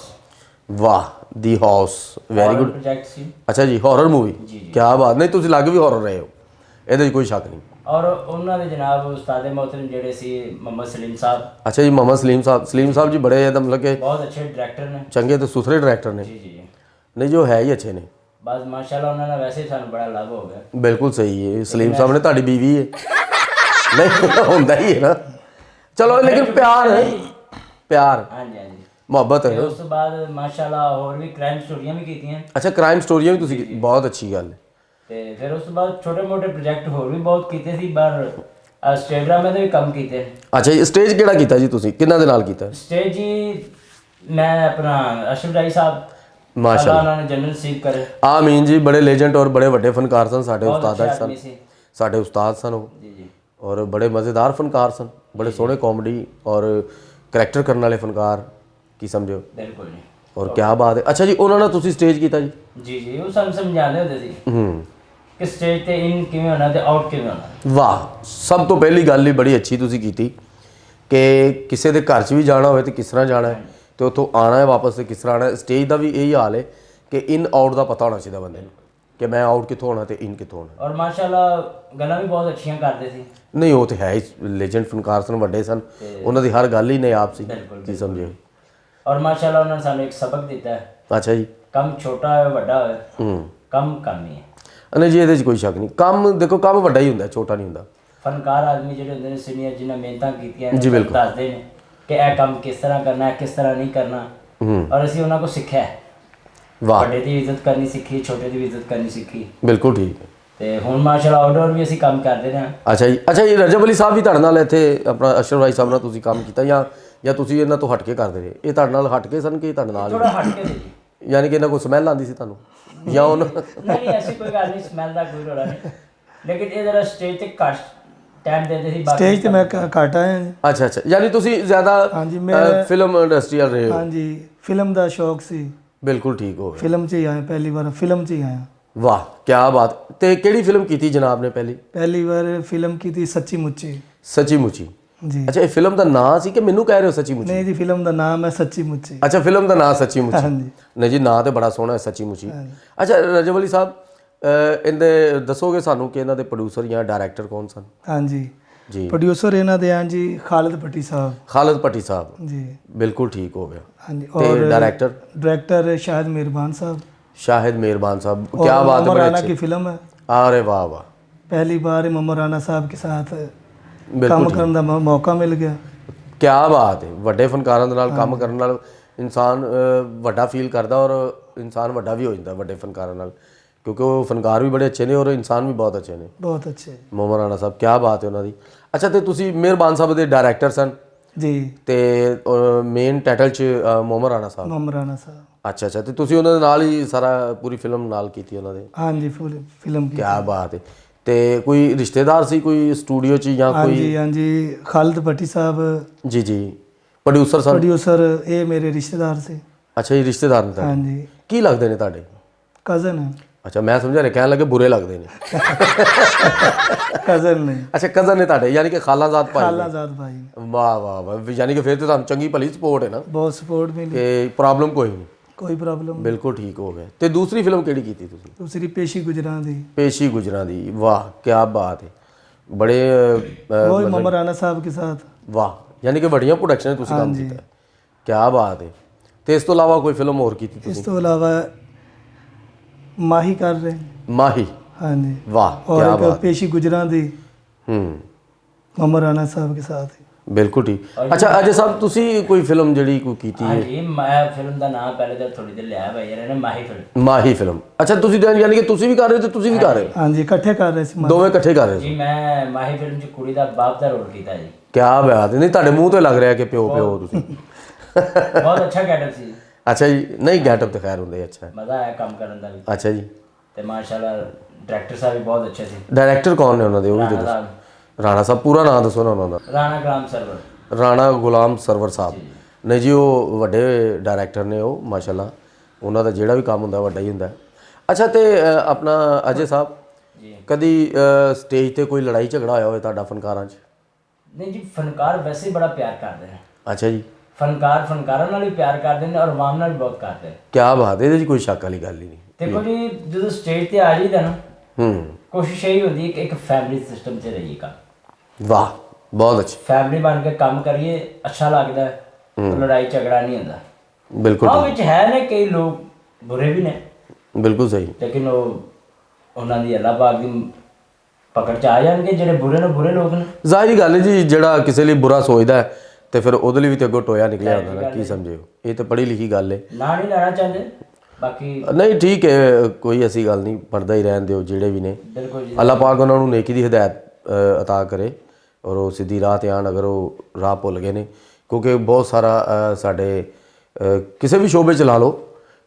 ਵਾਹ, ਦੀ ਹਾਊਸ, ਵੈਰੀ ਗੁੱਡ ਪ੍ਰੋਜੈਕਟ ਸੀ। ਅੱਛਾ ਜੀ, ਹੌਰਰ ਮੂਵੀ, ਜੀ, ਜੀ। ਕੀ ਬਾਤ। ਨਹੀਂ, ਤੁਸੀਂ ਲੱਗ ਵੀ ਹੌਰਰ ਰਹੇ ਹੋ, ਇਹਦੇ 'ਚ ਕੋਈ ਸ਼ੱਕ ਨਹੀਂ। ਔਰ ਉਹਨਾਂ ਦੇ ਜਨਾਬ ਉਸਤਾਦ ਮੋਹਤਰਮ ਜਿਹੜੇ ਸੀ ਮੁਹੰਮਦ ਸਲੀਮ ਸਾਹਿਬ। ਅੱਛਾ ਜੀ, ਮੁਹੰਮਦ ਸਲੀਮ ਸਾਹਿਬ। ਸਲੀਮ ਸਾਹਿਬ ਜੀ ਬੜੇ ਇਹਦਾ ਮਤਲਬ ਕਿ ਬਹੁਤ ਅੱਛੇ ਡਾਇਰੈਕਟਰ ਨੇ, ਚੰਗੇ ਤੇ ਸੁਥਰੇ ਡਾਇਰੈਕਟਰ ਨੇ। ਜੀ ਜੀ। ਨਹੀਂ, ਜੋ ਹੈ ਹੀ ਅੱਛੇ ਨੇ। ਬਸ ਮਾਸ਼ਾਅੱਲਾ ਉਹਨਾਂ ਨਾਲ ਵੈਸੇ ਹੀ ਸਾਨੂੰ ਬੜਾ ਲਾਭ ਹੋ ਗਿਆ। ਬਿਲਕੁਲ ਸਹੀ ਹੈ। ਸਲੀਮ ਸਾਹਿਬ ਨੇ ਤੁਹਾਡੀ ਬੀਵੀ ਹੈ? ਨਹੀਂ, ਹੁੰਦਾ ਹੀ ਹੈ ਨਾ। ਚਲੋ, ਲੇਕਿਨ ਪਿਆਰ ਹੈ, ਪਿਆਰ, ਹਾਂਜੀ ਹਾਂਜੀ, ਮੁਹੱਬਤ ਹੈ। ਉਸ ਤੋਂ ਬਾਅਦ ਮਾਸ਼ਾਅੱਲਾ ਹੋਰ ਵੀ ਕ੍ਰਾਈਮ ਸਟੋਰੀਆਂ ਵੀ ਕੀਤੀਆਂ। ਅੱਛਾ, ਕ੍ਰਾਈਮ ਸਟੋਰੀਆਂ ਵੀ ਤੁਸੀਂ, ਬਹੁਤ ਅੱਛੀ ਗੱਲ ਹੈ। ਤੇ ਫਿਰ ਉਸ ਤੋਂ ਬਾਅਦ ਛੋਟੇ ਮੋਟੇ ਪ੍ਰੋਜੈਕਟ ਹੋਰ ਵੀ ਬਹੁਤ ਕੀਤੇ ਸੀ, ਪਰ ਸਟੇਜ ਡਰਾਮੇ ਦੇ ਵੀ ਕੰਮ ਕੀਤੇ। ਅੱਛਾ ਜੀ, ਸਟੇਜ ਕਿਹੜਾ ਕੀਤਾ ਜੀ ਤੁਸੀਂ, ਕਿਹਨਾਂ ਦੇ ਨਾਲ ਕੀਤਾ? ਸਟੇਜ ਜੀ ਮੈਂ ਆਪਣਾ ਅਸ਼ਰਫ ਰਾਈ ਸਾਹਿਬ, ਮਾਸ਼ਾਅੱਲਾ ਉਹਨਾਂ ਨੇ ਜਨਰਲ ਸੀਪ ਕਰੇ। ਆਮੀਨ ਜੀ, ਬੜੇ ਲੈਜੈਂਡ ਔਰ ਬੜੇ ਵੱਡੇ ਫਨਕਾਰ ਸਨ, ਸਾਡੇ ਬਹੁਤ ਉਸਤਾਦ ਅੱਛੇ ਸਨ, ਆਦਮੀ ਸੀ। ਸਾਡੇ ਉਸਤਾਦ ਸਨ ਉਹ, ਜੀ ਜੀ। ਔਰ ਬੜੇ ਮਜ਼ੇਦਾਰ ਫਨਕਾਰ ਸਨ, ਬੜੇ ਸੋਹਣੇ ਕਾਮੇਡੀ ਔਰ ਕਰੈਕਟਰ ਕਰਨ ਵਾਲੇ ਫਨਕਾਰ, ਕੀ ਸਮਝੋ। ਬਿਲਕੁਲ ਜੀ। ਔਰ ਕੀ ਬਾਤ ਹੈ। ਅੱਛਾ ਜੀ, ਉਹਨਾਂ ਨਾਲ ਤੁਸੀਂ ਸਟੇਜ ਕੀਤਾ ਜੀ? ਜੀ ਜੀ, ਉਹ ਸਾਨੂੰ ਸਮਝਾਉਂਦੇ ਹੁੰਦੇ ਸੀ ਕਿ ਸਟੇਜ ਤੇ ਇਨ ਕਿਵੇਂ ਹੋਣਾ ਤੇ ਆਊਟ ਕਿਵੇਂ ਹੋਣਾ। ਵਾਹ, ਸਭ ਤੋਂ ਪਹਿਲੀ ਗੱਲ ਹੀ ਬੜੀ ਅੱਛੀ ਤੁਸੀਂ ਕੀਤੀ ਕਿ ਕਿਸੇ ਦੇ ਘਰ 'ਚ ਵੀ ਜਾਣਾ ਹੋਵੇ ਤੇ ਕਿਸ ਤਰ੍ਹਾਂ ਜਾਣਾ ਹੈ ਤੇ ਉੱਥੋਂ ਆਉਣਾ ਹੈ ਵਾਪਸ ਤੇ ਕਿਸ ਤਰ੍ਹਾਂ ਆਉਣਾ ਹੈ। ਸਟੇਜ ਦਾ ਵੀ ਇਹੀ ਹਾਲ ਹੈ ਕਿ ਇਨ ਆਊਟ ਦਾ ਪਤਾ ਹੋਣਾ ਚਾਹੀਦਾ ਬੰਦੇ ਨੂੰ ਕਿ ਮੈਂ ਆਊਟ ਕਿੱਥੋਂ ਹੋਣਾ ਤੇ ਇਨ ਕਿੱਥੋਂ ਹੋਣਾ। ਔਰ ਮਾਸ਼ਾਅੱਲਾ ਗੱਲਾਂ ਵੀ ਬਹੁਤ ਅੱਛੀਆਂ ਕਰਦੇ ਸੀ। ਨਹੀਂ ਉਹ ਤੇ ਹੈ ਹੀ, ਲੈਜੈਂਡ ਫਨਕਾਰ ਸਨ, ਵੱਡੇ ਸਨ, ਉਹਨਾਂ ਦੀ ਹਰ ਗੱਲ ਹੀ ਨਾਯਾਬ ਸੀ। ਕੀ ਸਮਝੇ। ਔਰ ਮਾਸ਼ਾਅੱਲਾ ਉਹਨਾਂ ਨੇ ਸਾਨੂੰ ਇੱਕ ਸਬਕ ਦਿੱਤਾ ਹੈ, ਅੱਛਾ ਜੀ। ਕੰਮ ਛੋਟਾ ਹੋਵੇ ਵੱਡਾ ਹੋਵੇ, ਕੰਮ ਕਰਨੀ ਹੈ। ਨਹੀਂ ਜੀ, ਇਹਦੇ 'ਚ ਕੋਈ ਸ਼ੱਕ ਨਹੀਂ। ਕੰਮ ਦੇਖੋ, ਕੰਮ ਵੱਡਾ ਹੀ ਹੁੰਦਾ, ਛੋਟਾ ਨਹੀਂ ਹੁੰਦਾ। ਫਨਕਾਰ ਆਦਮੀ ਜਿਹੜੇ ਹੁੰਦੇ ਨੇ ਸੀਨੀਅਰ, ਜਿਨ੍ਹਾਂ ਮਿਹਨਤਾਂ ਕੀਤੀਆਂ ਨੇ, ਦੱਸਦੇ ਨੇ ਕਿ ਇਹ ਕੰਮ ਕਿਸ ਤਰ੍ਹਾਂ ਕਰਨਾ ਹੈ, ਕਿਸ ਤਰ੍ਹਾਂ ਨਹੀਂ ਕਰਨਾ। ਔਰ ਅਸੀਂ ਉਹਨਾਂ ਕੋਲ ਸਿੱਖਿਆ ਹੈ। ਵਾਹ, ਵੱਡੇ ਦੀ ਇੱਜ਼ਤ ਕਰਨੀ ਸਿੱਖੀ, ਛੋਟੇ ਦੀ ਵੀ ਇੱਜ਼ਤ ਕਰਨੀ ਸਿੱਖੀ। ਬਿਲਕੁਲ ਠੀਕ ਹੈ। ਤੇ ਹੁਣ ਮਾਸ਼ਾਅੱਲਾ ਆਊਟਡੋਰ ਵੀ ਅਸੀਂ ਕੰਮ ਕਰਦੇ ਰਹੇ ਹਾਂ। ਅੱਛਾ ਜੀ। ਅੱਛਾ ਜੀ, ਰਜਬ ਅਲੀ ਸਾਹਿਬ ਵੀ ਤੁਹਾਡੇ ਨਾਲ ਇੱਥੇ ਆਪਣਾ ਅਸ਼ਰਫ ਭਾਈ ਸਾਹਿਬ ਨਾਲ ਤੁਸੀਂ ਕੰਮ ਕੀਤਾ ਜਾਂ ਤੁਸੀਂ ਇਹਨਾਂ ਤੋਂ ਹਟ ਕੇ ਕਰਦੇ ਰਹੇ? ਇਹ ਤੁਹਾਡੇ ਨਾਲ ਹਟ ਕੇ ਸਨ ਕਿ ਤੁਹਾਡੇ ਨਾਲ? ਥੋੜਾ ਹਟ ਕੇ ਸੀ। ਯਾਨੀ ਕਿ ਇਹਨਾਂ ਕੋਲ ਸਮੈਲ ਆਉਂਦੀ ਸੀ ਤੁਹਾਨੂੰ ਜਾਂ ਉਹਨਾਂ ਨਹੀਂ, ਐਸੀ ਕੋਈ ਗੱਲ ਨਹੀਂ, ਸਮੈਲ ਦਾ ਕੋਈ ਰੌਲਾ ਨਹੀਂ। ਲੇਕਿਨ ਇਹ ਜਰਾ ਸਟੇਜ ਤੇ ਘੱਟ ਟਾਈਮ ਦਿੰਦੇ ਸੀ। ਸਟੇਜ ਤੇ ਮੈਂ ਘੱਟ ਆਇਆ ਜੀ। ਅੱਛਾ ਅੱਛਾ, ਯਾਨੀ ਤੁਸੀਂ ਜ਼ਿਆਦਾ ਹਾਂਜੀ, ਮੈਂ ਫਿਲਮ ਇੰਡਸਟਰੀ ਵਾਲ ਰਹੇ ਹੋ। ਹਾਂਜੀ, ਫਿਲਮ ਦਾ ਸ਼ੌਕ ਸੀ। ਬਿਲਕੁਲ ਠੀਕ ਹੋ ਗਿਆ। ਫਿਲਮ 'ਚ ਹੀ ਆਇਆ, ਪਹਿਲੀ ਵਾਰ ਫਿਲਮ 'ਚ ਹੀ ਆਇਆ। ਵਾਹ, ਕੀ ਬਾਤ। ਤੇ ਕਿਹੜੀ ਫਿਲਮ ਕੀਤੀ ਜਨਾਬ ਨੇ ਪਹਿਲੀ ਵਾਰ ਫਿਲਮ ਕੀਤੀ ਸੱਚੀ ਮੁੱਚੀ ਸੱਚੀ ਮੁੱਚੀ। ਜੀ। ਅੱਛਾ, ਇਹ ਫਿਲਮ ਦਾ ਨਾਂ ਸੀ ਕਿ ਮੈਨੂੰ ਕਹਿ ਰਹੇ ਹੋ ਸੱਚੀ ਮੁੱਚੀ? ਨਹੀਂ ਜੀ, ਫਿਲਮ ਦਾ ਨਾਮ ਹੈ ਸੱਚੀ ਮੁੱਚੀ। ਅੱਛਾ, ਫਿਲਮ ਦਾ ਨਾਂ ਸੱਚੀ ਮੁੱਚੀ। ਹਾਂਜੀ। ਨਹੀਂ ਜੀ, ਨਾਂ ਤੇ ਬੜਾ ਸੋਹਣਾ ਹੈ, ਸੱਚੀ ਮੁੱਚੀ। ਅੱਛਾ ਰਜਬ ਅਲੀ ਸਾਹਿਬ, ਇਹਦੇ ਦੱਸੋਗੇ ਸਾਨੂੰ ਕਿ ਇਹਨਾਂ ਦੇ ਪ੍ਰੋਡਿਊਸਰ ਜਾਂ ਡਾਇਰੈਕਟਰ ਕੌਣ ਸਨ? ਹਾਂਜੀ ਜੀ। ਪ੍ਰੋਡਿਊਸਰ ਇਹਨਾਂ ਦੇ ਹਨ ਜੀ ਖਾਲਿਦ ਭੱਟੀ ਸਾਹਿਬ। ਖਾਲਿਦ ਭੱਟੀ ਸਾਹਿਬ। ਜੀ, ਬਿਲਕੁਲ ਠੀਕ ਹੋ ਗਿਆ। ਹਾਂਜੀ। ਤੇ ਔਰ डायरेक्टर शाहिद मेहरबान साहब। शाहिद मेहरबान साहब, क्या बात है, मोहम्मद बड़े राना अच्छे। की फिल्म है। अरे वाह वाह, पहली बार मोहम्मद राना साहब के साथ बिल्कुल काम ठीक। करने का मौका मिल गया। क्या बात है। ਵੱਡੇ ਫਨਕਾਰਾਂ ਦੇ ਨਾਲ ਕੰਮ ਕਰਨ ਨਾਲ ਇਨਸਾਨ ਵੱਡਾ ਫੀਲ ਕਰਦਾ ਔਰ ਇਨਸਾਨ ਵੱਡਾ ਵੀ ਹੋ ਜਾਂਦਾ ਵੱਡੇ ਫਨਕਾਰਾਂ ਨਾਲ, ਕਿਉਂਕਿ ਉਹ ਫਨਕਾਰ ਵੀ ਬੜੇ ਅੱਛੇ ਨੇ ਔਰ ਇਨਸਾਨ ਵੀ ਬਹੁਤ ਅੱਛੇ ਨੇ। बहुत अच्छे। ਮੁਹੰਮਦ ਰਾਣਾ ਸਾਹਿਬ, ਕੀ ਬਾਤ ਹੈ ਉਹਨਾਂ ਦੀ। ਅੱਛਾ, ਤੇ ਤੁਸੀਂ ਮਿਹਰਬਾਨ ਸਾਹਿਬ ਦੇ ਡਾਇਰੈਕਟਰ ਸਨ जी। ਤੇ ਮੇਨ ਟਾਈਟਲ 'ਚ ਮੁਹੰਮਦ ਰਾਣਾ ਸਾਹਿਬ। मोहम्मद राना साहब। ਅੱਛਾ ਅੱਛਾ, ਤੇ ਤੁਸੀਂ ਉਹਨਾਂ ਦੇ ਨਾਲ ਹੀ ਸਾਰਾ ਪੂਰੀ ਫਿਲਮ ਨਾਲ ਕੀਤੀ ਉਹਨਾਂ ਦੇ? हाँ जी, फुल फिल्म की। ਕੀ ਬਾਤ ਹੈ। ਤੇ ਕੋਈ ਰਿਸ਼ਤੇਦਾਰ ਸੀ ਕੋਈ ਸਟੂਡੀਓ 'ਚ ਜਾਂ हाँ ਕੋਈ? जी, हाँ जी, खालिद भट्टी साहब ਜੀ ਜੀ, ਪ੍ਰੋਡਿਊਸਰ ਸਨ। प्रोड्यूसर ये मेरे रिश्तेदार से। ਅੱਛਾ ਜੀ, ਰਿਸ਼ਤੇਦਾਰ ਨੇ ਤੁਹਾਡੇ? हाँ जी, ਕੀ ਲੱਗਦੇ ਨੇ ਤੁਹਾਡੇ? कज़न है। ਅੱਛਾ, ਮੈਂ ਸਮਝਿਆ ਰਿਹਾ ਕਹਿਣ ਲੱਗੇ ਬੁਰੇ ਲੱਗਦੇ ਨੇ। कज़न नहीं, ਅੱਛਾ, ਕਜ਼ਨ ਨੇ ਤੁਹਾਡੇ, ਯਾਨੀ ਕਿ ਖਾਲਾਜ਼ਾਦ ਭਾਈ ਨੇ। खालाजाद भाई ने। ਵਾਹ ਵਾਹ ਵਾਹ, ਯਾਨੀ ਕਿ ਫਿਰ ਤੇ ਤੁਹਾਨੂੰ ਚੰਗੀ ਭਲੀ ਸਪੋਰਟ ਹੈ ਨਾ, बहुत सपोर्ट मिली, ਕਿ ਪ੍ਰੋਬਲਮ ਕੋਈ ਨਹੀਂ। कोई प्रॉब्लम। ਬਿਲਕੁਲ ਠੀਕ ਹੋ ਗਿਆ। ਤੇ ਦੂਸਰੀ ਫਿਲਮ ਕਿਹੜੀ ਕੀਤੀ ਤੁਸੀਂ? दूसरी पेशी गुजरां दी, ਪੇਸ਼ੀ ਗੁਜਰਾਂ ਦੀ। ਵਾਹ, ਕੀ ਬਾਤ ਹੈ। ਬੜੇ वो ही मोहम्मद राना साहब के साथ। ਵਾਹ, ਯਾਨੀ ਕਿ ਵੱਡੀਆਂ ਪ੍ਰੋਡਕਸ਼ਨ ਤੁਸੀਂ ਕੰਮ ਕੀਤਾ ਹੈ। ਕੀ ਬਾਤ ਹੈ। ਤੇ ਇਸ ਤੋਂ ਇਲਾਵਾ ਕੋਈ ਫਿਲਮ ਹੋਰ ਕੀਤੀ ਤੁਸੀਂ? इस तो अलावा माही कर रहे हैं। ਮਾਹੀ। हाँ जी। ਵਾਹ, और ਕੀ एक ਬਾਤ। पेशी गुजरां दी ਹੂੰ, मोहम्मद राना साहब के साथ। ਬਿਲਕੁਲ ਠੀਕ। ਅੱਛਾ ਅਜੇ ਸਾਹਿਬ, ਤੁਸੀਂ ਕੋਈ ਫਿਲਮ ਜਿਹੜੀ ਕੋਈ ਕੀਤੀ ਹੈ? ਹਾਂਜੀ, ਮੈਂ ਫਿਲਮ ਦਾ ਨਾਮ ਪਹਿਲੇ ਤਾਂ ਥੋੜੀ ਦੇਰ ਲਿਆ ਭਾਈ ਯਾਰ ਨੇ, ਮਾਹੀ ਫਿਲਮ। ਮਾਹੀ ਫਿਲਮ। ਅੱਛਾ, ਤੁਸੀਂ ਯਾਨੀ ਕਿ ਤੁਸੀਂ ਵੀ ਕਰ ਰਹੇ ਹੋ ਤੇ ਤੁਸੀਂ ਵੀ ਕਰ ਰਹੇ ਹੋ, हाँ जी, इकट्ठे कर रहे थे। ਦੋਵੇਂ ਇਕੱਠੇ ਕਰ ਰਹੇ ਹੋ? ਜੀ, ਮੈਂ ਮਾਹੀ ਫਿਲਮ 'ਚ ਕੁੜੀ ਦਾ ਬਾਪ ਦਾ ਰੋਲ ਕੀਤਾ ਜੀ। ਕੀ ਬਾਤ ਹੈ। ਨਹੀਂ, ਤੁਹਾਡੇ ਮੂੰਹ ਤੋਂ ਲੱਗ ਰਿਹਾ ਕਿ ਪਿਓ ਪਿਓ ਤੁਸੀਂ। ਬਹੁਤ ਅੱਛਾ ਗੈਟਅਪ ਸੀ। ਅੱਛਾ ਜੀ। ਨਹੀਂ, ਗੈਟਅਪ ਤਾਂ ਖੈਰ ਹੁੰਦੇ ਅੱਛਾ ਹੈ। ਮਜ਼ਾ ਆਇਆ ਕੰਮ ਕਰਨ ਦਾ ਵੀ। ਅੱਛਾ ਜੀ। ਤੇ ਮਾਸ਼ਾਅੱਲਾ ਡਾਇਰੈਕਟਰ ਸਾਹਿਬ ਵੀ ਬਹੁਤ ਅੱਛੇ ਸੀ। ਡਾਇਰੈਕਟਰ ਕੌਣ ਨੇ ਉਹਨਾਂ ਦੇ, ਉਹ ਵੀ ਰਾਣਾ ਦੱਸੋ। ਸਾਹਿਬ, ਰਾਣਾ ਸਾਹਿਬ, ਪੂਰਾ ਨਾਮ ਦੱਸੋ ਨਾ ਉਹਨਾਂ ਦਾ। ਰਾਣਾ ਗੁਲਾਮ ਸਰਵਰ। ਰਾਣਾ ਗੁਲਾਮ ਸਰਵਰ ਸਾਹਿਬ। ਨਹੀਂ ਜੀ, ਉਹ ਵੱਡੇ ਡਾਇਰੈਕਟਰ ਨੇ ਉਹ, ਮਾਸ਼ਾਅੱਲਾ। ਉਹਨਾਂ ਦਾ ਜਿਹੜਾ ਵੀ ਕੰਮ ਹੁੰਦਾ ਵੱਡਾ ਹੀ ਹੁੰਦਾ। ਅੱਛਾ, ਤੇ ਆਪਣਾ ਅਜੇ ਸਾਹਿਬ, ਜੀ। ਕਦੀ ਸਟੇਜ ਤੇ ਕੋਈ ਲੜਾਈ ਝਗੜਾ ਹੋਇਆ ਹੋਵੇ ਤੁਹਾਡਾ ਫਨਕਾਰਾਂ 'ਚ? ਨਹੀਂ ਜੀ, ਫਨਕਾਰ ਵੈਸੇ ਹੀ ਬੜਾ ਪਿਆਰ ਕਰਦੇ ਨੇ। ਅੱਛਾ ਜੀ। ਫਨਕਾਰ ਫਨਕਾਰਾਂ ਨਾਲ ਵੀ ਪਿਆਰ ਕਰਦੇ ਨੇ ਔਰ ਆਵਾਮ ਨਾਲ ਵੀ ਬਹੁਤ ਕਰਦੇ ਨੇ। ਕੀ ਬਾਤ ਹੈ, ਇਹਦੇ 'ਚ ਕੋਈ ਸ਼ੱਕ ਵਾਲੀ ਗੱਲ ਹੀ ਨਹੀਂ। ਦੇਖੋ ਜੀ, ਜਦੋਂ ਸਟੇਜ ਤੇ ਆ ਜਾਈਦਾ ਨਾ, ਹੂੰ, ਕੋਸ਼ਿਸ਼ ਇਹੀ ਹੁੰਦੀ ਹੈ ਕਿ ਇੱਕ ਫੈਮਿਲੀ ਸਿਸਟਮ 'ਚ ਰਹੀਏ ਕੰਮ। ਵਾਹ, ਬਹੁਤ ਅੱਛਾ। ਫੈਮਿਲੀ ਬਣ ਕੇ ਕੰਮ ਕਰੀਏ, ਅੱਛਾ ਲੱਗਦਾ ਹੈ। ਲੜਾਈ ਝਗੜਾ ਨਹੀਂ ਹੁੰਦਾ। ਬਿਲਕੁਲ ਹਾਂ, ਵਿੱਚ ਹੈ ਨੇ ਕਈ ਲੋਕ ਬੁਰੇ ਵੀ ਨੇ, ਬਿਲਕੁਲ ਸਹੀ। ਲੇਕਿਨ ਉਹਨਾਂ ਦੀ ਅੱਲਾਹ ਪਾਕ ਦੀ ਪਕੜ 'ਚ ਆ ਜਾਣਗੇ। ਜਿਹੜੇ ਬੁਰੇ ਨੇ ਬੁਰੇ ਲੋਕ ਨੇ। ਜ਼ਾਹਿਰੀ ਗੱਲ ਹੈ ਜੀ, ਜਿਹੜਾ ਕਿਸੇ ਲਈ ਬੁਰਾ ਸੋਚਦਾ ਹੈ ਤੇ ਫਿਰ ਉਹਦੇ ਲਈ ਵੀ ਤੇ ਅੱਗੋਂ ਟੋਇਆ ਨਿਕਲਿਆ ਹੁੰਦਾ ਨਾ, ਕੀ ਸਮਝੇ ਹੋ। ਇਹ ਤਾਂ ਪੜ੍ਹੀ ਲਿਖੀ ਗੱਲ ਹੈ। ਨਾ ਨਹੀਂ ਲੈਣਾ ਚਾਹੁੰਦੇ, ਬਾਕੀ ਨਹੀਂ ਠੀਕ ਹੈ, ਕੋਈ ਐਸੀ ਗੱਲ ਨਹੀਂ, ਪੜਦਾ ਹੀ ਰਹਿਣ ਦਿਓ ਜਿਹੜੇ ਵੀ ਨੇ। ਬਿਲਕੁਲ ਜੀ। ਅੱਲਾਹ ਪਾਕ ਉਹਨਾਂ ਨੂੰ ਨੇਕੀ ਦੀ ਹਦਾਇਤ ਅਤਾ ਕਰੇ ਔਰ ਉਹ ਸਿੱਧੀ ਰਾਹ ਤੇ ਆਣ, ਅਗਰ ਉਹ ਰਾਹ ਭੁੱਲ ਗਏ ਨੇ। ਕਿਉਂਕਿ ਬਹੁਤ ਸਾਰਾ ਸਾਡੇ ਕਿਸੇ ਵੀ ਸ਼ੋਬੇ 'ਚ ਲਾ ਲਓ,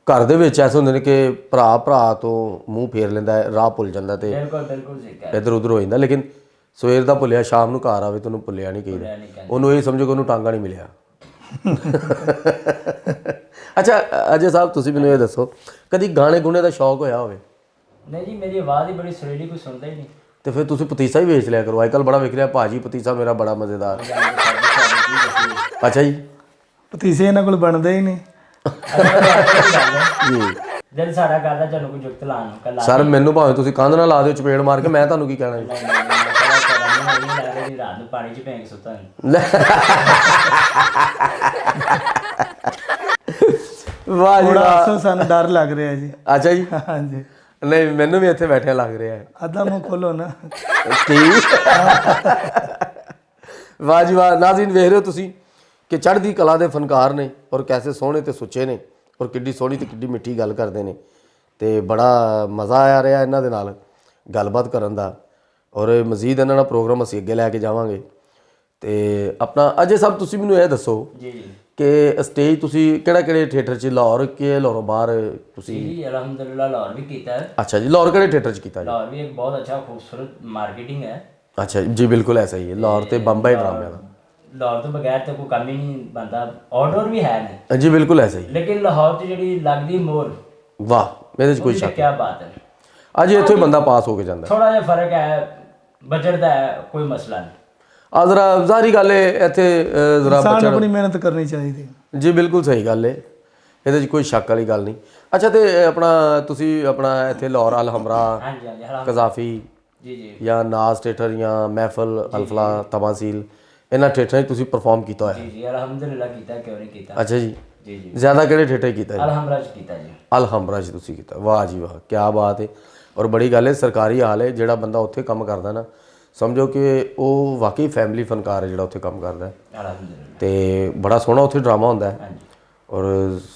ਘਰ ਦੇ ਵਿੱਚ ਐਸੇ ਹੁੰਦੇ ਨੇ ਕਿ ਭਰਾ ਤੋਂ ਮੂੰਹ ਫੇਰ ਲੈਂਦਾ ਹੈ, ਰਾਹ ਭੁੱਲ ਜਾਂਦਾ ਤੇ ਬਿਲਕੁਲ ਬਿਲਕੁਲ ਸਹੀ ਕਹਿ ਰਹੇ ਇੱਧਰ ਉੱਧਰ ਹੋ ਜਾਂਦਾ। ਲੇਕਿਨ ਸਵੇਰ ਦਾ ਭੁੱਲਿਆ ਸ਼ਾਮ ਨੂੰ ਘਰ ਆਵੇ, ਤੈਨੂੰ ਭੁੱਲਿਆ ਨਹੀਂ ਕਹੀਦਾ। ਉਹਨੂੰ ਇਹ ਸਮਝੋ ਕਿ ਉਹਨੂੰ ਟਾਂਗਾ ਨਹੀਂ ਮਿਲਿਆ। ਅੱਛਾ ਅਜੇ ਸਾਹਿਬ, ਤੁਸੀਂ ਮੈਨੂੰ ਇਹ ਦੱਸੋ, ਕਦੀ ਗਾਣੇ ਗੁਣੇ ਦਾ ਸ਼ੌਕ ਹੋਇਆ ਹੋਵੇ? ਨਹੀਂ ਜੀ, ਮੇਰੀ ਆਵਾਜ਼ ਹੀ ਬੜੀ ਸੁਰੀਲੀ, ਕੋਈ ਸੁਣਦਾ ਹੀ ਨਹੀਂ। ਤੇ ਫਿਰ ਤੁਸੀਂ ਪਤੀਸਾ ਹੀ ਵੇਚ ਲਿਆ ਕਰੋ। ਅੱਜ ਕੱਲ੍ਹ ਬੜਾ ਵਿਕ ਰਿਹਾ ਭਾਜੀ ਪਤੀਸਾ, ਮੇਰਾ ਬੜਾ ਮਜ਼ੇਦਾਰ। ਅੱਛਾ ਜੀ ਪਤੀਸੇ ਇਹਨਾਂ ਕੋਲ ਬਣਦੇ ਹੀ ਨਹੀਂ। ਜੀ ਜਦ ਸਾਡਾ ਕਰਦਾ ਤੁਹਾਨੂੰ ਕੋਈ ਜੁਗਤ ਲਾਣ ਨੂੰ ਕੱਲਾ ਸਰ ਮੈਨੂੰ ਭਾਵੇਂ ਤੁਸੀਂ ਕੰਧ ਨਾਲ ਲਾ ਦਿਓ ਚਪੇੜ ਮਾਰ ਕੇ, ਮੈਂ ਤੁਹਾਨੂੰ ਕੀ ਕਹਿਣਾ ਜੀ। ਰਾਤ ਨੂੰ ਪਾਣੀ 'ਚ ਭੇਂਗ ਸੁੱਤਾ ਲੈ। ਵਾਹ ਜੀ ਥੋੜਾ ਵਾਹ। ਅਸਲ ਸਾਨੂੰ ਡਰ ਲੱਗ ਰਿਹਾ ਜੀ। ਅੱਛਾ ਜੀ ਹਾਂਜੀ, ਨਹੀਂ ਮੈਨੂੰ ਵੀ ਇੱਥੇ ਬੈਠਿਆ ਲੱਗ ਰਿਹਾ ਹੈ। ਅੱਧਾ ਮੂੰਹ ਖੋਲੋ ਨਾ। ਠੀਕ। ਵਾਹ ਜੀ ਵਾਹ। ਨਾਜ਼ਰੀਨ ਵੇਖ ਰਹੇ ਹੋ ਤੁਸੀਂ ਕਿ ਚੜ੍ਹਦੀ ਕਲਾ ਦੇ ਫਨਕਾਰ ਨੇ ਔਰ ਕੈਸੇ ਸੋਹਣੇ ਤੇ ਸੁੱਚੇ ਨੇ ਔਰ ਕਿੱਡੀ ਸੋਹਣੀ ਤੇ ਕਿੱਡੀ ਮਿੱਠੀ ਗੱਲ ਕਰਦੇ ਨੇ, ਤੇ ਬੜਾ ਮਜ਼ਾ ਆ ਰਿਹਾ ਇਹਨਾਂ ਦੇ ਨਾਲ ਗੱਲਬਾਤ ਕਰਨ ਦਾ। ਔਰ ਮਜ਼ੀਦ ਇਹਨਾਂ ਨਾਲ ਪ੍ਰੋਗਰਾਮ ਅਸੀਂ ਅੱਗੇ ਲੈ ਕੇ ਜਾਵਾਂਗੇ। ਤੇ ਆਪਣਾ ਅਜੇ ਸਭ ਤੁਸੀਂ ਮੈਨੂੰ ਇਹ ਦੱਸੋ ਜੀ ਜੀ ਕਿ ਸਟੇਜ ਤੁਸੀਂ ਕਿਹੜੇ ਥੀਏਟਰ 'ਚ, ਲਾਹੌਰ ਕਿ ਲਾਹੌਰੋਂ ਬਾਹਰ ਤੁਸੀਂ? ਜੀ ਅਲਹਮਦੁਲਿਲਾ ਲਾਹੌਰ ਵੀ ਕੀਤਾ ਹੈ। ਅੱਛਾ ਜੀ ਲਾਹੌਰ ਕਿਹੜੇ ਥੀਏਟਰ 'ਚ ਕੀਤਾ ਜੀ? ਲਾਹੌਰ भी एक बहुत अच्छा खूबसूरत मार्केटिंग है। अच्छा जी बिल्कुल ऐसा ही है लाहौर ਤੇ ਬੰਬਈ ਡਰਾਮੇ ਦਾ। ਲਾਹੌਰ ਤੋਂ ਬਗੈਰ ਤਾਂ ਕੋਈ ਕੰਮ ਹੀ ਨਹੀਂ ਬਣਦਾ। ਆਊਟਡੋਰ ਵੀ ਹੈ ਨੇ ਜੀ ਬਿਲਕੁਲ ਐਸਾ ਹੀ। ਲੇਕਿਨ ਲਾਹੌਰ 'ਚ ਜਿਹੜੀ ਲੱਗਦੀ ਮੋਰ, ਵਾਹ ਇਹਦੇ 'ਚ ਕੋਈ ਸ਼ੱਕ ਕੀ ਬਾਤ ਹੈ। ਅੱਜ ਇੱਥੋਂ ਹੀ ਬੰਦਾ ਪਾਸ ਹੋ ਕੇ ਜਾਂਦਾ। ਥੋੜਾ ਜਿਹਾ ਫਰਕ ਹੈ, ਬਜਟ ਦਾ ਹੈ, ਕੋਈ ਮਸਲਾ ਨਹੀਂ। ਆ ਜ਼ਰਾ ਜ਼ਾਹਰੀ ਗੱਲ ਹੈ ਇੱਥੇ ਜ਼ਰਾ ਇਨਸਾਨ ਬੱਚਾ ਆਪਣੀ ਮਿਹਨਤ ਕਰਨੀ ਚਾਹੀਦੀ। ਜੀ ਬਿਲਕੁਲ ਸਹੀ ਗੱਲ ਹੈ, ਇਹਦੇ 'ਚ ਕੋਈ ਸ਼ੱਕ ਵਾਲੀ ਗੱਲ ਨਹੀਂ। ਅੱਛਾ ਤੇ ਆਪਣਾ ਤੁਸੀਂ ਆਪਣਾ ਇੱਥੇ ਲਾਹੌਰ ਅਲਹਮਰਾ, ਹਾਂਜੀ ਹਾਂਜੀ ਹਲਾ ਕਜ਼ਾਫੀ ਜੀ ਜੀ ਜਾਂ ਨਾਜ਼ ਥੀਏਟਰ ਜਾਂ ਮਹਿਫਲ ਅਲਫਲਾ ਤਮਾਸੀਲ, ਇਹਨਾਂ ਥੀਏਟਰਾਂ 'ਚ ਤੁਸੀਂ ਪਰਫਾਰਮ ਕੀਤਾ ਹੋਇਆ? ਜੀ ਜੀ ਅਲਹਮਦੁਲਿਲਾ ਕੀਤਾ, ਕਿਉਂ ਨਹੀਂ ਕੀਤਾ। ਅੱਛਾ ਜੀ ਜੀ ਜੀ ਜ਼ਿਆਦਾ ਕਿਹੜੇ ਥੀਏਟਰ 'ਚ ਕੀਤਾ ਜੀ? ਅਲਹਮਰਾ 'ਚ ਕੀਤਾ ਜੀ। ਅਲਹਮਰਾ 'ਚ ਤੁਸੀਂ ਕੀਤਾ। ਵਾਹ ਜੀ ਵਾਹ ਕੀ ਬਾਤ ਹੈ। ਔਰ ਬੜੀ ਗੱਲ ਹੈ, ਸਰਕਾਰੀ ਹਾਲ ਹੈ। ਜਿਹੜਾ ਬੰਦਾ ਉੱਥੇ ਕੰਮ ਕਰਦਾ ਨਾ, ਸਮਝੋ ਕਿ ਉਹ ਵਾਕਈ ਫੈਮਿਲੀ ਫਨਕਾਰ ਹੈ ਜਿਹੜਾ ਉੱਥੇ ਕੰਮ ਕਰਦਾ ਹੈ। ਅਲਹਮਦੁਲਿਲਾ ਤੇ ਬੜਾ ਸੋਹਣਾ ਉੱਥੇ ਡਰਾਮਾ ਹੁੰਦਾ ਹੈ ਹਾਂਜੀ ਔਰ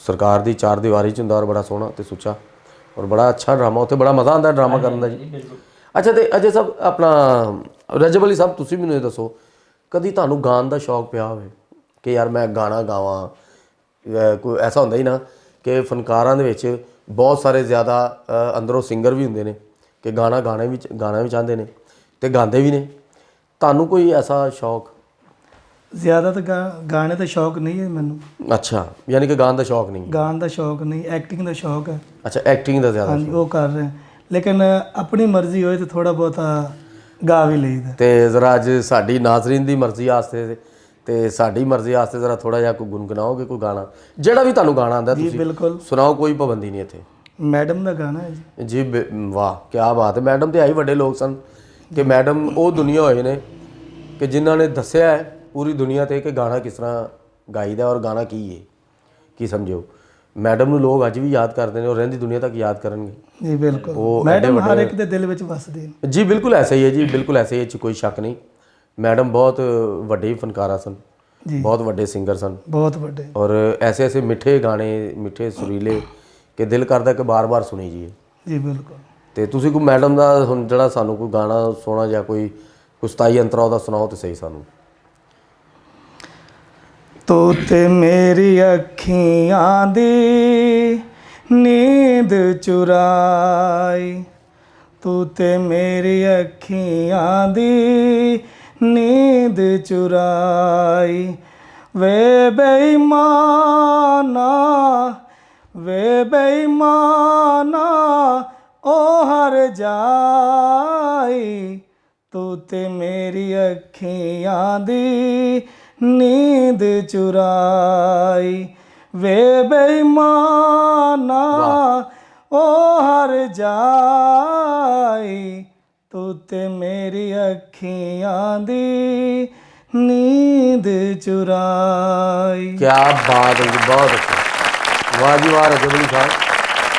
ਸਰਕਾਰ ਦੀ ਚਾਰ ਦੀਵਾਰੀ 'ਚ ਹੁੰਦਾ ਔਰ ਬੜਾ ਸੋਹਣਾ ਤੇ ਸੁੱਚਾ ਔਰ ਬੜਾ ਅੱਛਾ ਡਰਾਮਾ, ਉੱਥੇ ਬੜਾ ਮਜ਼ਾ ਆਉਂਦਾ ਡਰਾਮਾ ਕਰਨ ਦਾ ਜੀ। ਜੀ ਬਿਲਕੁਲ। ਅੱਛਾ ਤੇ ਅਜੇ ਸਭ ਆਪਣਾ ਰਜਬ ਅਲੀ ਸਾਹਿਬ ਤੁਸੀਂ ਮੈਨੂੰ ਇਹ ਦੱਸੋ, ਕਦੀ ਤੁਹਾਨੂੰ ਗਾਣ ਦਾ ਸ਼ੌਕ ਪਿਆ ਹੋਵੇ ਕਿ ਯਾਰ ਮੈਂ ਗਾਣਾ ਗਾਵਾਂ? ਕੋਈ ਐਸਾ ਹੁੰਦਾ ਹੀ ਨਾ ਕਿ ਫਨਕਾਰਾਂ ਦੇ ਵਿੱਚ ਬਹੁਤ ਸਾਰੇ ਜ਼ਿਆਦਾ ਅੰਦਰੋਂ ਸਿੰਗਰ ਵੀ ਹੁੰਦੇ ਨੇ ਕਿ ਗਾਣਾ ਵੀ ਚਾਹੁੰਦੇ ਨੇ ਤੇ ਗਾਉਂਦੇ ਵੀ ਨੇ। ਤੁਹਾਨੂੰ ਕੋਈ ਐਸਾ ਸ਼ੌਕ? ਜ਼ਿਆਦਾ ਤਾਂ ਗਾਣੇ ਦਾ ਸ਼ੌਕ ਨਹੀਂ ਹੈ ਮੈਨੂੰ। ਅੱਛਾ ਯਾਨੀ ਕਿ ਗਾਣ ਦਾ ਸ਼ੌਕ ਨਹੀਂ? ਗਾਣ ਦਾ ਸ਼ੌਕ ਨਹੀਂ, ਐਕਟਿੰਗ ਦਾ ਸ਼ੌਕ ਹੈ। ਅੱਛਾ ਐਕਟਿੰਗ ਦਾ ਜ਼ਿਆਦਾ। ਹਾਂਜੀ ਉਹ ਕਰ ਰਹੇ, ਲੇਕਿਨ ਆਪਣੀ ਮਰਜ਼ੀ ਹੋਏ ਤਾਂ ਥੋੜਾ ਬਹੁਤਾ ਗਾ ਵੀ ਲਈਦਾ। ਤੇ ਜ਼ਰਾ ਅੱਜ ਸਾਡੀ ਨਾਜ਼ਰੀਨ ਦੀ ਮਰਜ਼ੀ ਵਾਸਤੇ ਤੇ ਸਾਡੀ ਮਰਜ਼ੀ ਵਾਸਤੇ ਜ਼ਰਾ ਥੋੜਾ ਜਿਹਾ ਕੋਈ ਗੁੰਗਣਾਓਗੇ ਕੋਈ ਗਾਣਾ, ਜਿਹੜਾ ਵੀ ਤੁਹਾਨੂੰ ਗਾਣਾ ਆਉਂਦਾ ਜੀ ਤੁਸੀਂ ਬਿਲਕੁਲ। ਸੁਣਾਓ, ਕੋਈ ਪਾਬੰਦੀ ਨਹੀਂ ਇੱਥੇ। ਮੈਡਮ ਦਾ ਗਾਣਾ ਹੈ ਜੀ। ਜੀ ਵਾਹ ਕੀ ਬਾਤ ਹੈ। ਮੈਡਮ ਤੇ ਆਈ ਵੱਡੇ ਲੋਕ ਸਨ ਕਿ ਮੈਡਮ ਉਹ ਦੁਨੀਆ ਹੋਏ ਨੇ ਕਿ ਜਿਨ੍ਹਾਂ ਨੇ ਦੱਸਿਆ ਹੈ ਪੂਰੀ ਦੁਨੀਆ ਤੇ ਕਿ ਗਾਣਾ ਕਿਸ ਤਰ੍ਹਾਂ ਗਾਈਦਾ ਔਰ ਗਾਣਾ ਕੀ ਹੈ, ਕੀ ਸਮਝੋ। ਮੈਡਮ ਨੂੰ ਲੋਕ ਅੱਜ ਵੀ ਯਾਦ ਕਰਦੇ ਨੇ ਔਰ ਰਹਿੰਦੀ ਦੁਨੀਆ ਤੱਕ ਯਾਦ ਕਰਨਗੇ। ਜੀ ਬਿਲਕੁਲ, ਉਹ ਮੈਡਮ ਹਰ ਇੱਕ ਦੇ ਦਿਲ ਵਿੱਚ ਵਸਦੇ ਨੇ। ਜੀ ਬਿਲਕੁਲ ਐਸਾ ਹੀ ਹੈ ਜੀ, ਬਿਲਕੁਲ ਐਸੇ ਹੀ, ਇਹ 'ਚ ਕੋਈ ਸ਼ੱਕ ਨਹੀਂ। ਮੈਡਮ ਬਹੁਤ ਵੱਡੇ ਫਨਕਾਰਾ ਸਨ, ਜੀ ਬਹੁਤ ਵੱਡੇ ਸਿੰਗਰ ਸਨ ਬਹੁਤ ਵੱਡੇ। ਔਰ ਐਸੇ ਮਿੱਠੇ ਗਾਣੇ, ਮਿੱਠੇ ਸੁਰੀਲੇ ਕਿ ਦਿਲ ਕਰਦਾ ਕਿ ਬਾਰ-ਬਾਰ ਸੁਣੀ ਜਾਈਏ। ਜੀ ਬਿਲਕੁਲ। ਤੇ ਤੁਸੀਂ ਕੋਈ ਮੈਡਮ ਦਾ ਹੁਣ ਜਿਹੜਾ ਸਾਨੂੰ ਕੋਈ ਗਾਣਾ ਸੋਹਣਾ ਜਾਂ ਕੋਈ ਸਤਾਈ ਅੰਤਰਾ ਉਹਦਾ ਸੁਣਾਓ ਤੇ ਸਹੀ ਸਾਨੂੰ। ਤੂੰ ਤੇ ਮੇਰੀ ਅੱਖੀਆਂ ਦੀ ਨੀਂਦ ਚੁਰਾਈ, ਤੂੰ ਤੇ ਮੇਰੀ ਅੱਖੀਆਂ ਦੀ ਨੀਂਦ ਚੁਰਾਈ, ਵੇ ਬੇਈਮਾਨਾ ਵੇ ਬੇਈਮਾਨਾ ਓ ਹਰ ਜਾਈ, ਤੂੰ ਤੇ ਮੇਰੀ ਅੱਖੀਆਂ ਦੀ ਨੀਂਦ ਚੁਰਾਈ, ਵੇ ਬੇਈਮਾਨਾ ਓ ਹਰ ਜਾਈ, ਤੂੰ ਤੇ ਮੇਰੀ ਅੱਖੀਆਂ ਦੀ ਨੀਂਦ ਚੁਰਾਈ। ਕੀ ਬਾਤ ਹੈ ਜੀ, ਬਹੁਤ ਅੱਛਾ। ਵਾਹ ਜੀ ਵਾਹ ਰਜਬ ਅਲੀ ਖਾਨ,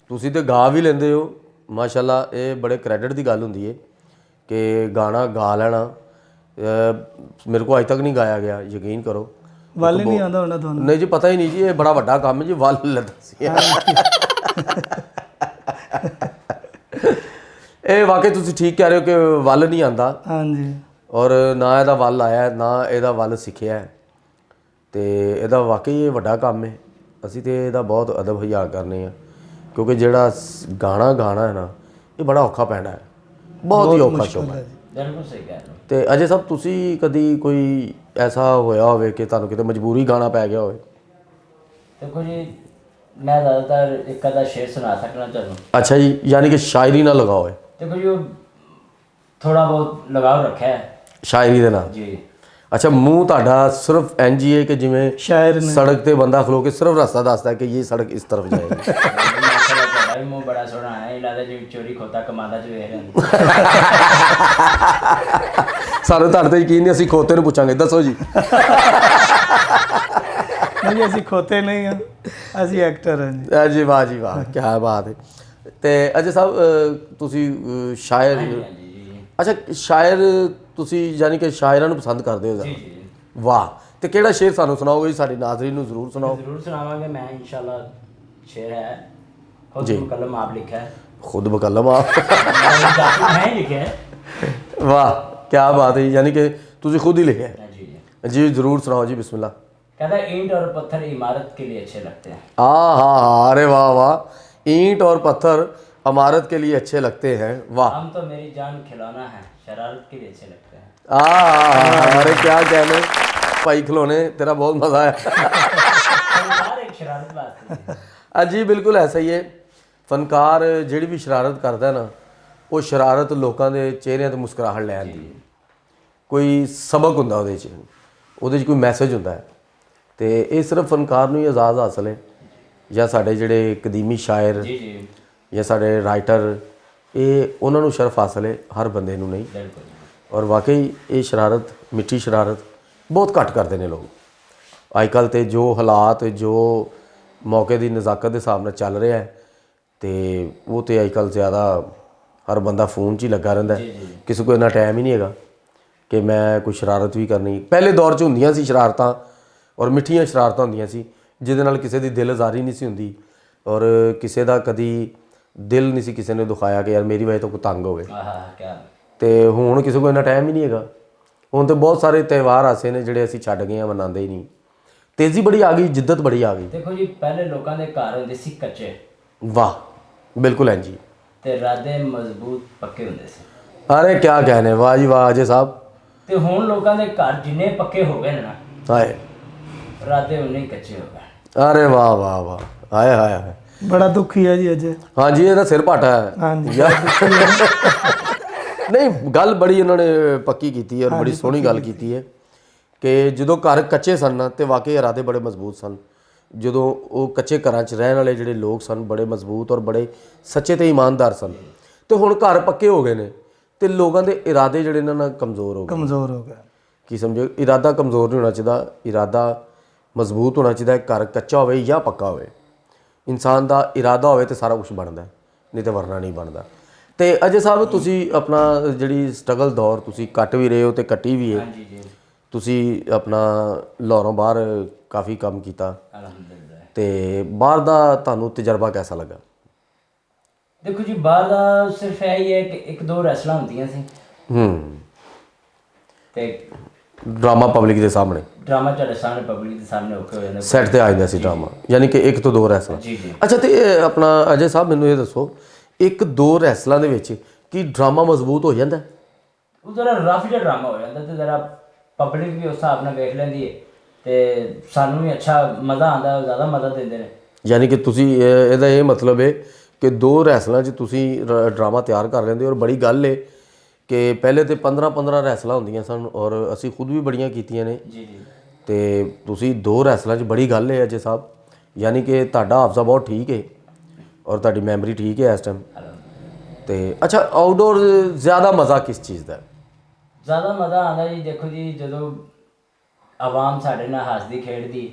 ਤੁਸੀਂ ਤੇ ਗਾ ਵੀ ਲੈਂਦੇ ਹੋ ਮਾਸ਼ਾਅੱਲਾ। ਇਹ ਬੜੇ ਕ੍ਰੈਡਿਟ ਦੀ ਗੱਲ ਹੁੰਦੀ ਹੈ ਕਿ ਗਾਣਾ ਗਾ ਲੈਣਾ। ਮੇਰੇ ਕੋਲ ਅੱਜ ਤੱਕ ਨਹੀਂ ਗਾਇਆ ਗਿਆ, ਯਕੀਨ ਕਰੋ। ਵੱਲ ਨਹੀਂ ਆਉਂਦਾ ਹੋਣਾ ਤੁਹਾਨੂੰ? ਨਹੀਂ ਜੀ ਪਤਾ ਹੀ ਨਹੀਂ ਜੀ, ਇਹ ਬੜਾ ਵੱਡਾ ਕੰਮ ਹੈ ਜੀ। ਵੱਲ ਲੱਗਾ ਸੀ ਇਹ ਵਾਕਈ ਤੁਸੀਂ ਠੀਕ ਕਹਿ ਰਹੇ ਹੋ ਕਿ ਵੱਲ ਨਹੀਂ ਆਉਂਦਾ। ਹਾਂਜੀ। ਔਰ ਨਾ ਇਹਦਾ ਵੱਲ ਆਇਆ, ਨਾ ਇਹਦਾ ਵੱਲ ਸਿੱਖਿਆ ਤੇ ਇਹਦਾ ਵਾਕਈ ਇਹ ਵੱਡਾ ਕੰਮ ਹੈ। ਅਸੀਂ ਤੇ ਇਹਦਾ ਬਹੁਤ ਅਦਬ ਹਿਆ ਕਰਨੇ ਆ ਕਿਉਂਕਿ ਜਿਹੜਾ ਗਾਣਾ ਗਾਣਾ ਹੈ ਨਾ, ਇਹ ਬੜਾ ਔਖਾ ਪੈਣਾ ਹੈ, ਬਹੁਤ ਹੀ ਔਖਾ ਸ਼ੌਕ ਹੈ। ਬਿਲਕੁਲ ਸਹੀ ਕਹਿ ਰਹੇ ਹੋ। ਤੇ ਅਜੇ ਸਭ ਤੁਸੀਂ ਕਦੀ ਕੋਈ ਐਸਾ ਹੋਇਆ ਹੋਵੇ ਕਿ ਤੁਹਾਨੂੰ ਕਿਤੇ ਮਜਬੂਰੀ ਗਾਣਾ ਪੈ ਗਿਆ ਹੋਵੇ? ਦੇਖੋ ਜੀ ਮੈਂ ਜ਼ਿਆਦਾਤਰ ਇੱਕ ਅੱਧਾ ਸ਼ੇਰ ਸੁਣਾ ਸਕਣਾ ਤੁਹਾਨੂੰ। ਅੱਛਾ ਜੀ, ਯਾਨੀ ਕਿ ਸ਼ਾਇਰੀ ਨਾਲ ਲਗਾਓ ਹੈ? ਦੇਖੋ ਜੀ ਉਹ ਥੋੜਾ ਬਹੁਤ ਲਗਾਵ ਰੱਖਿਆ ਹੈ ਸ਼ਾਇਰੀ ਦੇ ਨਾਲ। ਜੀ। ਅੱਛਾ ਮੂੰਹ ਤੁਹਾਡਾ ਸਿਰਫ ਇੰਜ ਹੀ ਹੈ ਕਿ ਜਿਵੇਂ शायर ने ਸੜਕ ਤੇ ਬੰਦਾ ਖਲੋ ਕੇ ਸਿਰਫ ਰਸਤਾ ਦੱਸਦਾ ਕਿ ਇਹ ਸੜਕ ਇਸ ਤਰਫ ਜਾਏਗੀ। ਤੁਹਾਡਾ ਵੀ ਮੂੰਹ ਬੜਾ ਸੋਹਣਾ ਹੈ, ਇਹ ਲੱਗਦਾ ਜਿਵੇਂ ਚੋਰੀ ਖੋਤਾ ਕਮਾਦਾ ਚ ਵੇਖ ਰਹੇ ਹੋ। ਸਾਨੂੰ ਤੁਹਾਡੇ ਤੇ ਯਕੀਨ ਨਹੀਂ, ਅਸੀਂ ਖੋਤੇ ਨੂੰ ਪੁੱਛਾਂਗੇ, ਦੱਸੋ ਜੀ। नहीं ਅਸੀਂ ਖੋਤੇ ਨਹੀਂ ਆ, ਅਸੀਂ ਐਕਟਰ ਹਾਂ ਜੀ। ਜੀ ਵਾਹ ਜੀ ਵਾਹ, ਕੀ ਬਾਤ ਹੈ। ਤੇ ਅਜੇ ਸਾਹਿਬ ਤੁਸੀਂ ਸ਼ਾਇਰ, ਜੀ ਅੱਛਾ ਸ਼ਾਇਰ ਤੁਸੀਂ ਯਾਨੀ ਕਿ ਸ਼ਾਇਰਾਂ ਨੂੰ ਪਸੰਦ ਕਰਦੇ ਹੋ ਜੀ ਜ਼ਿਆਦਾ। ਜੀ ਵਾਹ, ਤੇ ਕਿਹੜਾ ਸ਼ੇਰ ਸਾਨੂੰ ਸੁਣਾਓਗੇ ਜੀ? ਸਾਡੇ ਨਾਜ਼ਰੀਨ ਨੂੰ ਜ਼ਰੂਰ ਸੁਣਾਓ। ਜ਼ਰੂਰ ਸੁਣਾਵਾਂਗੇ। ਮੈਂ ਇਨਸ਼ਾਅੱਲਾ ਸ਼ੇਰ ਹੈ ਖੁਦ ਜੀ। ਮੁਕੱਲਮ ਆਪ ਲਿਖा है, ਖੁਦ ਬਕਲਮ ਆਪ। मैं ही लिखा है। ਵਾਹ ਕੀ ਬਾਤ ਹੈ, ਯਾਨੀ ਕਿ ਤੁਸੀਂ ਖੁਦ ਹੀ ਲਿਖਿਆ ਹੈ। जी ਜੀ ਜ਼ਰੂਰ ਸੁਣਾਓ ਜੀ, ਬਿਸਮਿल्लाह। कहता है ईंट और पत्थर इमारत के लिए अच्छे लगते हैं। हाँ, अरे वाह वाह, ईंट और पत्थर इमारत के लिए अच्छे लगते हैं, वाह। हम तो मेरी जान खिलौना है, शरारत के लिए अच्छे लगते हैं। अरे क्या कहने भाई, खिलौने तेरा बहुत मज़ा है। फनकार एक शरारत बात है। जी बिल्कुल ऐसा ही है। फनकार ਜਿਹੜੀ ਵੀ ਸ਼ਰਾਰਤ ਕਰਦਾ ਨਾ, ਉਹ ਸ਼ਰਾਰਤ ਲੋਕਾਂ ਦੇ ਚਿਹਰਿਆਂ ਤੇ ਮੁਸਕਰਾਹਟ ਲੈ ਆਉਂਦੀ ਹੈ। ਕੋਈ ਸਬਕ ਹੁੰਦਾ ਉਹਦੇ 'ਚ ਕੋਈ ਮੈਸੇਜ ਹੁੰਦਾ ਹੈ। ਤੇ ਇਹ ਸਿਰਫ ਫਨਕਾਰ ਨੂੰ ਹੀ ਆਜ਼ਾਦ ਹਾਸਲ ਹੈ, ਜਾਂ ਸਾਡੇ ਜਿਹੜੇ ਕਦੀਮੀ ਸ਼ਾਇਰ जी जी ਜਾਂ ਸਾਡੇ ਰਾਈਟਰ, ਇਹ ਉਹਨਾਂ ਨੂੰ ਸ਼ਰਫ ਹਾਸਲ ਹੈ, ਹਰ ਬੰਦੇ ਨੂੰ ਨਹੀਂ। बिल्कुल। ਔਰ ਵਾਕਈ ਇਹ ਸ਼ਰਾਰਤ, ਮਿੱਠੀ ਸ਼ਰਾਰਤ ਬਹੁਤ ਘੱਟ ਕਰਦੇ ਨੇ ਲੋਕ ਅੱਜ ਕੱਲ੍ਹ। ਤੇ ਜੋ ਹਾਲਾਤ, ਜੋ ਮੌਕੇ ਦੀ ਨਜ਼ਾਕਤ ਦੇ ਹਿਸਾਬ ਨਾਲ ਚੱਲ ਰਿਹਾ ਹੈ, ਤੇ ਉਹ ਤੇ ਅੱਜ ਕੱਲ੍ਹ ਜ਼ਿਆਦਾ ਹਰ ਬੰਦਾ ਫੋਨ 'ਚ ਹੀ ਲੱਗਾ ਰਹਿੰਦਾ ਹੈ। ਕਿਸੇ ਕੋਲ ਇੰਨਾ ਟਾਈਮ ਹੀ ਨਹੀਂ ਹੈਗਾ ਕਿ ਮੈਂ ਕੋਈ ਸ਼ਰਾਰਤ ਵੀ ਕਰਨੀ। ਪਹਿਲੇ ਦੌਰ 'ਚ ਹੁੰਦੀਆਂ ਸੀ ਸ਼ਰਾਰਤਾਂ, ਔਰ ਮਿੱਠੀਆਂ ਸ਼ਰਾਰਤਾਂ ਹੁੰਦੀਆਂ ਸੀ, ਜਿਹਦੇ ਨਾਲ ਕਿਸੇ ਦੀ ਦਿਲ ਆਜ਼ਾਰੀ ਨਹੀਂ ਸੀ ਹੁੰਦੀ, ਔਰ ਕਿਸੇ ਦਾ ਕਦੀ ਦਿਲ ਨਹੀਂ ਸੀ ਕਿਸੇ ਨੇ ਦੁਖਾਇਆ ਕਿ ਯਾਰ ਮੇਰੀ ਵਜ੍ਹਾ ਤੋਂ ਕੋਈ ਤੰਗ ਹੋਵੇ। क्या ਤੇ ਹੁਣ ਕਿਸੇ ਕੋਲ ਇੰਨਾ ਟਾਈਮ ਹੀ ਨਹੀਂ ਹੈਗਾ। ਹੁਣ ਤੇ ਬਹੁਤ ਸਾਰੇ ਤਿਉਹਾਰ ਆਸੇ ਨੇ ਜਿਹੜੇ ਅਸੀਂ ਛੱਡ ਗਏ ਆ, ਮਨਾਉਂਦੇ ਹੀ ਨਹੀਂ। ਤੇਜ਼ੀ ਬੜੀ ਆ ਗਈ, ਜਿੱਦਤ ਬੜੀ ਆ ਗਈ। देखो जी, पहले लोगों के घर होंदे सी कच्चे ਵਾਹ ਬਿਲਕੁਲ ਇੰਜ ਹੀ। ते राधे मजबूत पक्के होंदे सी। ਅਰੇ ਕਿਆ ਕਹਿਣੇ, ਵਾਹ ਜੀ ਵਾਹ ਅਜੇ ਸਾਹਿਬ। ते हुण लोगों के घर जिन्ने पक्के हो गए ना, ਹਾਏ, राधे उन्ने ही कच्चे हो गए। ਅਰੇ ਵਾਹ ਵਾਹ ਵਾਹ, ਹਾਏ ਹਾਏ ਹਾਏ। ਬੜਾ ਦੁਖੀ ਹੈ ਜੀ ਅਜੇ। ਹਾਂਜੀ ਇਹਦਾ ਸਿਰ ਪਾਟਾ ਹੈ। ਹਾਂਜੀ ਨਹੀਂ, ਗੱਲ ਬੜੀ ਇਹਨਾਂ ਨੇ ਪੱਕੀ ਕੀਤੀ ਹੈ, ਔਰ ਬੜੀ ਸੋਹਣੀ ਗੱਲ ਕੀਤੀ ਹੈ ਕਿ ਜਦੋਂ ਘਰ ਕੱਚੇ ਸਨ ਨਾ, ਤੇ ਵਾਕਈ ਇਰਾਦੇ ਬੜੇ ਮਜ਼ਬੂਤ ਸਨ। ਜਦੋਂ ਉਹ ਕੱਚੇ ਘਰਾਂ 'ਚ ਰਹਿਣ ਵਾਲੇ ਜਿਹੜੇ ਲੋਕ ਸਨ, ਬੜੇ ਮਜ਼ਬੂਤ ਔਰ ਬੜੇ ਸੱਚੇ ਤੇ ਇਮਾਨਦਾਰ ਸਨ। ਤੇ ਹੁਣ ਘਰ ਪੱਕੇ ਹੋ ਗਏ ਨੇ, ਤੇ ਲੋਕਾਂ ਦੇ ਇਰਾਦੇ ਜਿਹੜੇ ਇਹਨਾਂ ਨਾਲ ਕਮਜ਼ੋਰ ਹੋ ਗਏ। ਕਮਜ਼ੋਰ ਹੋ ਗਿਆ। ਕੀ ਸਮਝੋ, ਇਰਾਦਾ ਕਮਜ਼ੋਰ ਨਹੀਂ ਹੋਣਾ ਚਾਹੀਦਾ, ਇਰਾਦਾ ਮਜ਼ਬੂਤ ਹੋਣਾ ਚਾਹੀਦਾ। ਘਰ ਕੱਚਾ ਹੋਵੇ ਜਾਂ ਪੱਕਾ ਹੋਵੇ, ਇਨਸਾਨ ਦਾ ਇਰਾਦਾ ਹੋਵੇ ਤੇ ਸਾਰਾ ਕੁਝ ਬਣਦਾ, ਨਹੀਂ ਤੇ ਵਰਨਾ ਨਹੀਂ ਬਣਦਾ। ਤੇ ਅਜੇ ਸਾਹਿਬ ਤੁਸੀਂ ਆਪਣਾ ਜਿਹੜੀ ਸਟਰਗਲ ਦੌਰ ਤੁਸੀਂ ਕੱਟ ਵੀ ਰਹੇ ਹੋ ਤੇ ਕੱਟੀ ਵੀ ਹੈ। हाँ जी जी ਤੁਸੀਂ ਆਪਣਾ ਲਾਹੌਰੋਂ ਬਾਹਰ ਕਾਫੀ ਕੰਮ ਕੀਤਾ, अल्हम्दुलिल्लाह। ਤੇ ਬਾਹਰ ਦਾ ਤੁਹਾਨੂੰ ਤਜਰਬਾ ਕਿਹਦਾ ਲੱਗਾ? देखो जी, बाहर दा सिर्फ यही है कि एक दो रैसलां होंदियां सी ते ਡਰਾਮਾ ਪਬਲਿਕ ਦੇ ਸਾਹਮਣੇ, ड्रामा ਤੁਹਾਡੇ ਸਾਹਮਣੇ ਪਬਲਿਕ ਦੇ ਸਾਹਮਣੇ ਔਖੇ ਹੋ ਜਾਂਦੇ। ਸੈੱਟ ਤੇ ਆ ਜਾਂਦਾ ਸੀ ਡਰਾਮਾ, ਯਾਨੀ ਕਿ ਇੱਕ ਤੋਂ ਦੋ ਰੈਸਲਾਂ। ਜੀ ਜੀ ਅੱਛਾ, ਤੇ ਇਹ ਆਪਣਾ ਅਜੇ ਸਾਹਿਬ ਮੈਨੂੰ ਇਹ ਦੱਸੋ, ਇੱਕ ਦੋ ਰੈਸਲਾਂ ਦੇ ਵਿੱਚ ਕੀ ਡਰਾਮਾ ਮਜ਼ਬੂਤ ਹੋ ਜਾਂਦਾ? ਉਹ ਜ਼ਰਾ ਰਫ ਜਿਹਾ ਡਰਾਮਾ ਹੋ ਜਾਂਦਾ, ਤੇ ਜ਼ਰਾ ਪਬਲਿਕ ਵੀ ਉਸ ਹਿਸਾਬ ਨਾਲ ਵੇਖ ਲੈਂਦੀ ਹੈ, ਤੇ ਸਾਨੂੰ ਵੀ ਅੱਛਾ ਮਜ਼ਾ ਆਉਂਦਾ, ਜ਼ਿਆਦਾ ਮਜ਼ਾ ਦਿੰਦੇ ਨੇ। ਯਾਨੀ ਕਿ ਤੁਸੀਂ ਇਹਦਾ ਇਹ ਮਤਲਬ ਹੈ ਕਿ ਦੋ ਰੈਸਲਾਂ 'ਚ ਤੁਸੀਂ ਡਰਾਮਾ ਤਿਆਰ ਕਰ ਲੈਂਦੇ ਹੋ। ਔਰ ਬੜੀ ਗੱਲ ਹੈ ਕਿ ਪਹਿਲੇ ਤੇ 15 ਰੈਸਲਾਂ ਹੁੰਦੀਆਂ ਸਨ, ਔਰ ਅਸੀਂ ਖੁਦ ਵੀ ਬੜੀਆਂ ਕੀਤੀਆਂ ਨੇ। ਜੀ ਜੀ ਤੇ ਤੁਸੀਂ ਦੋ ਰੈਸਲਾਂ 'ਚ ਬੜੀ ਗੱਲ ਹੈ ਅਜੇ ਸਾਹਿਬ, ਯਾਨੀ ਕਿ ਤੁਹਾਡਾ ਹਾਫਜ਼ਾ ਬਹੁਤ ਠੀਕ ਹੈ, ਔਰ ਤੁਹਾਡੀ ਮੈਮਰੀ ਠੀਕ ਹੈ ਇਸ ਟਾਈਮ। ਤੇ ਅੱਛਾ, ਆਊਟਡੋਰ ਜ਼ਿਆਦਾ ਮਜ਼ਾ ਕਿਸ ਚੀਜ਼ ਦਾ? ਜ਼ਿਆਦਾ ਮਜ਼ਾ ਆਉਂਦਾ ਜੀ, ਦੇਖੋ ਜੀ, ਜਦੋਂ ਆਵਾਮ ਸਾਡੇ ਨਾਲ ਹੱਸਦੀ ਖੇਡਦੀ,